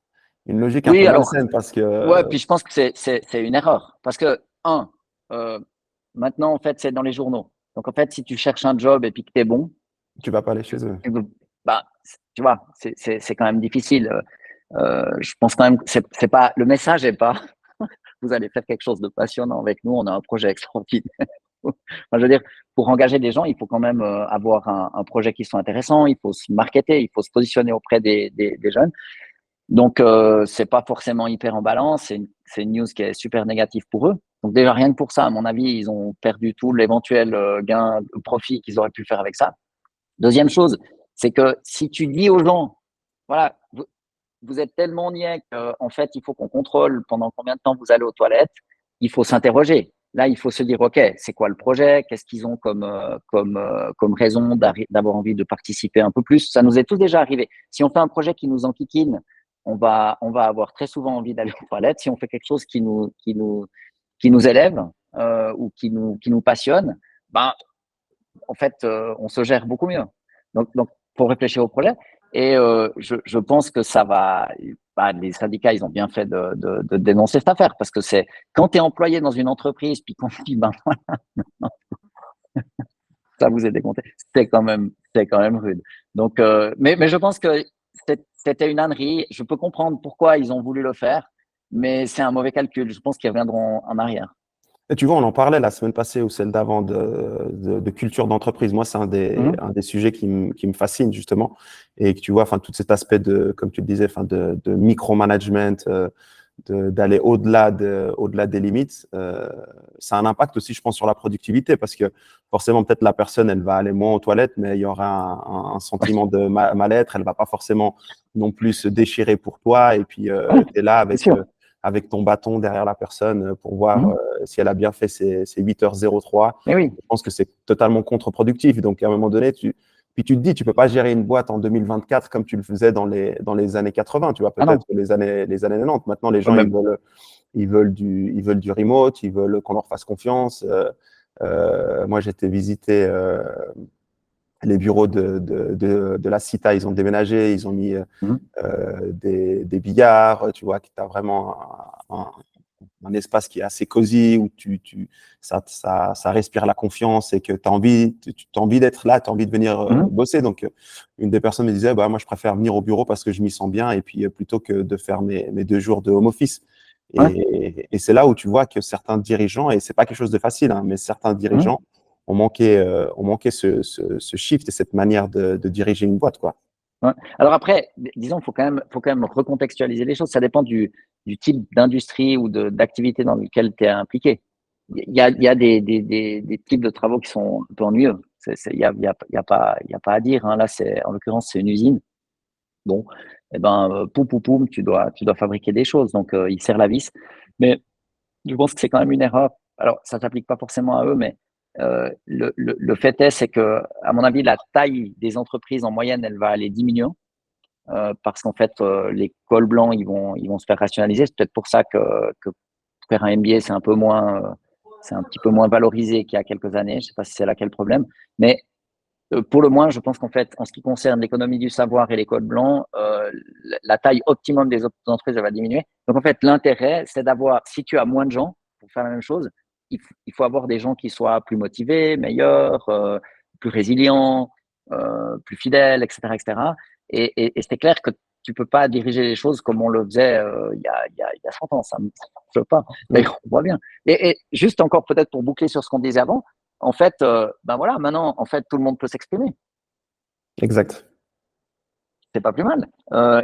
Une logique un peu Oui, alors, malsaine parce que ouais, puis je pense que c'est une erreur. Parce que, euh, maintenant, en fait, c'est dans les journaux. Donc, en fait, si tu cherches un job et puis que tu es bon, tu vas pas aller chez eux. bah, tu vois, c'est quand même difficile. Je pense quand même que c'est pas, le message est pas, vous allez faire quelque chose de passionnant avec nous, on a un projet extraordinaire. Enfin, je veux dire, pour engager des gens, il faut quand même avoir un projet qui soit intéressant, il faut se marketer, il faut se positionner auprès des jeunes. Donc, c'est pas forcément hyper en balance, c'est une news qui est super négative pour eux. Donc déjà, rien que pour ça, à mon avis, ils ont perdu tout l'éventuel gain, profit qu'ils auraient pu faire avec ça. Deuxième chose, c'est que si tu dis aux gens, voilà, vous êtes tellement niais qu'en fait, il faut qu'on contrôle pendant combien de temps vous allez aux toilettes, il faut s'interroger. Là, il faut se dire, OK, c'est quoi le projet? Qu'est-ce qu'ils ont comme raison d'avoir envie de participer un peu plus? Ça nous est tous déjà arrivé. Si on fait un projet qui nous enquiquine, on va avoir très souvent envie d'aller aux toilettes. Si on fait quelque chose qui nous élève ou qui nous passionne, ben, en fait, on se gère beaucoup mieux. Donc pour réfléchir au projet. Et je pense que ça va. Bah, les syndicats, ils ont bien fait de dénoncer cette affaire parce que c'est quand tu es employé dans une entreprise, puis qu'on te dit, ben voilà, ça vous est décompté, c'est quand même rude. Donc, mais je pense que c'était une ânerie. Je peux comprendre pourquoi ils ont voulu le faire, mais c'est un mauvais calcul. Je pense qu'ils reviendront en arrière. Et tu vois, on en parlait la semaine passée ou celle d'avant de culture d'entreprise. Moi, c'est Mhm. un des sujets qui me fascine justement. Et que tu vois, enfin, tout cet aspect de, comme tu le disais, enfin, de micromanagement, d'aller au-delà des limites, ça a un impact aussi, je pense, sur la productivité parce que forcément, peut-être la personne, elle va aller moins aux toilettes, mais il y aura un sentiment de mal-être. Elle va pas forcément non plus se déchirer pour toi. Et puis, Ouais, tu es là c'est sûr. avec ton bâton derrière la personne pour voir Mhm. si elle a bien fait ses 8h03. Mais oui. Je pense que c'est totalement contre-productif. Donc, à un moment donné, puis tu te dis, tu peux pas gérer une boîte en 2024 comme tu le faisais dans les années 80, tu vois, Ah peut-être non. les années 90. Maintenant, les Ouais, gens, même. ils veulent du remote, ils veulent qu'on leur fasse confiance. Moi, j'étais visiter les bureaux de la CITA, ils ont déménagé, ils ont mis Mhm. des billards, tu vois, que tu as vraiment un espace qui est assez cosy, où ça respire la confiance et que tu as envie d'être là, tu as envie de venir Mhm. bosser. Donc, une des personnes me disait, bah, moi, je préfère venir au bureau parce que je m'y sens bien et puis plutôt que de faire mes 2 jours de home office. Ouais. Et c'est là où tu vois que certains dirigeants, et c'est pas quelque chose de facile, hein, mais certains Mhm. dirigeants ont manqué ce shift et cette manière de diriger une boîte, quoi. Ouais. Alors après, disons, faut quand même recontextualiser les choses. Ça dépend du type d'industrie ou d'activité dans lequel tu es impliqué. Il y a des types de travaux qui sont un peu ennuyeux. Il y a pas à dire, hein. Là, en l'occurrence, c'est une usine. Bon, eh ben, poum, poum, poum, tu dois fabriquer des choses. Donc, il serre la vis. Mais je pense que c'est quand même une erreur. Alors, ça ne s'applique pas forcément à eux, mais le fait est, c'est que, à mon avis, la taille des entreprises en moyenne, elle va aller diminuant parce qu'en fait, les cols blancs, ils vont se faire rationaliser. C'est peut-être pour ça que faire un MBA, c'est un petit peu moins valorisé qu'il y a quelques années. Je ne sais pas si c'est là quel problème, mais pour le moins, je pense qu'en fait, en ce qui concerne l'économie du savoir et les cols blancs, la taille optimum des entreprises elle va diminuer. Donc en fait, l'intérêt, c'est d'avoir, si tu as moins de gens pour faire la même chose, il faut avoir des gens qui soient plus motivés, meilleurs, plus résilients, plus fidèles, etc., etc. Et c'est clair que tu peux pas diriger les choses comme on le faisait il y a 100 ans. Ça ne marche pas. Mm. D'ailleurs, on voit bien. Et juste encore peut-être pour boucler sur ce qu'on disait avant, en fait, ben voilà, maintenant, en fait, tout le monde peut s'exprimer. Exact. C'est pas plus mal.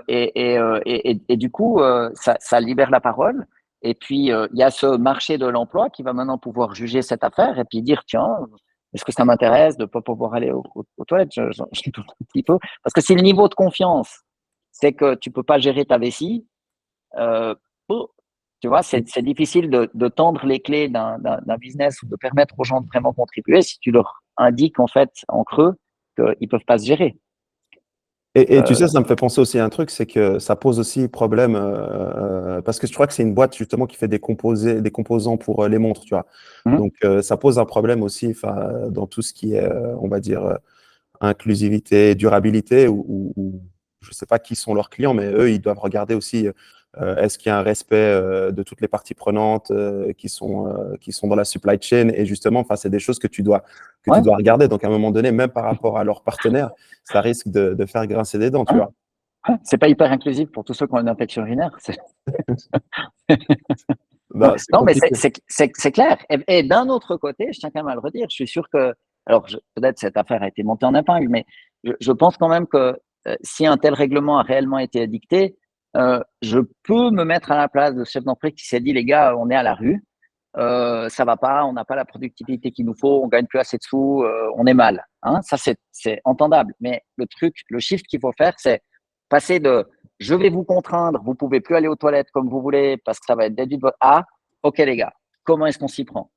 Et du coup, ça libère la parole. Et puis, il y a ce marché de l'emploi qui va maintenant pouvoir juger cette affaire et puis dire, tiens, est-ce que ça m'intéresse de ne pas pouvoir aller aux toilettes? Je doute un petit peu. Parce que si le niveau de confiance, c'est que tu peux pas gérer ta vessie, euh, oh, tu vois, c'est difficile de tendre les clés d'un business ou de permettre aux gens de vraiment contribuer si tu leur indiques en fait en creux qu'ils peuvent pas se gérer. Et tu sais, ça me fait penser aussi à un truc, c'est que ça pose aussi problème, parce que je crois que c'est une boîte justement qui fait des composants pour les montres, tu vois. Mhm. Donc, ça pose un problème aussi, enfin, dans tout ce qui est, on va dire, inclusivité, durabilité, ou je ne sais pas qui sont leurs clients, mais eux, ils doivent regarder aussi, est-ce qu'il y a un respect de toutes les parties prenantes qui sont dans la supply chain, et justement, enfin, c'est des choses que tu dois Ouais. regarder. Donc, à un moment donné, même par rapport à leurs partenaires, ça risque de faire grincer des dents, tu Ouais. vois. Ouais. C'est pas hyper inclusif pour tous ceux qui ont une infection urinaire. Bah, c'est Non, mais compliqué. c'est clair. Et d'un autre côté, je tiens quand même à le redire, je suis sûr que, alors peut-être cette affaire a été montée en épingle, mais je pense quand même que si un tel règlement a réellement été édicté, je peux me mettre à la place de ce chef d'entreprise qui s'est dit, les gars, on est à la rue, ça va pas, on n'a pas la productivité qu'il nous faut, on gagne plus assez de sous, on est mal. Hein, ça, c'est entendable. Mais le truc, le shift qu'il faut faire, c'est passer de je vais vous contraindre, vous pouvez plus aller aux toilettes comme vous voulez parce que ça va être déduit de votre A. Ok les gars, comment est-ce qu'on s'y prend?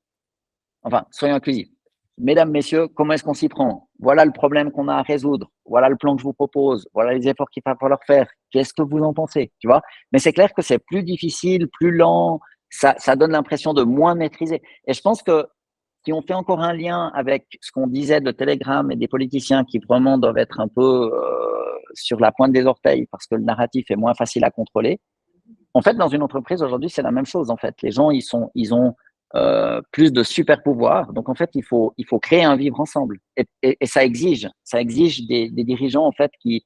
Enfin, soyons inclusifs. Mesdames, messieurs, comment est-ce qu'on s'y prend? Voilà le problème qu'on a à résoudre. Voilà le plan que je vous propose. Voilà les efforts qu'il va falloir faire. Qu'est-ce que vous en pensez? Tu vois? Mais c'est clair que c'est plus difficile, plus lent. Ça donne l'impression de moins maîtriser. Et je pense que si on fait encore un lien avec ce qu'on disait de Telegram et des politiciens qui vraiment doivent être un peu sur la pointe des orteils parce que le narratif est moins facile à contrôler. En fait, dans une entreprise aujourd'hui, c'est la même chose. En fait, les gens, ils ont plus de super pouvoirs. Donc, en fait, il faut créer un vivre ensemble. Et ça exige des dirigeants en fait qui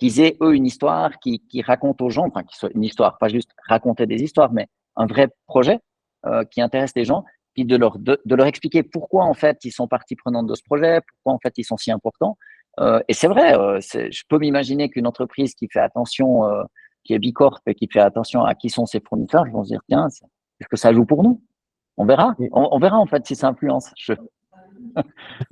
aient eux une histoire, qui racontent aux gens, enfin, qui soit une histoire, pas juste raconter des histoires, mais un vrai projet qui intéresse les gens, puis de leur expliquer pourquoi en fait ils sont partie prenante de ce projet, pourquoi en fait ils sont si importants. Et c'est vrai, je peux m'imaginer qu'une entreprise qui fait attention, qui est Bicorp et qui fait attention à qui sont ses fournisseurs, ils vont se dire tiens, est-ce que ça joue pour nous? On verra. On verra en fait si ça influence. Je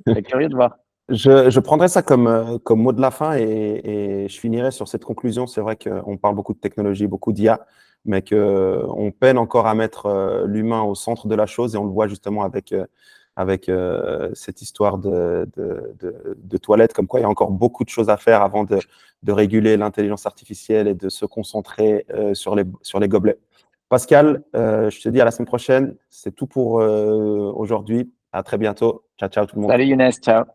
suis curieux de voir. Je prendrais ça comme mot de la fin, et je finirai sur cette conclusion. C'est vrai qu'on parle beaucoup de technologie, beaucoup d'IA, mais qu'on peine encore à mettre l'humain au centre de la chose, et on le voit justement avec cette histoire de toilettes, comme quoi il y a encore beaucoup de choses à faire avant de réguler l'intelligence artificielle et de se concentrer sur les gobelets. Pascal, je te dis à la semaine prochaine. C'est tout pour aujourd'hui. À très bientôt. Ciao, ciao tout le monde. Salut Younes, ciao.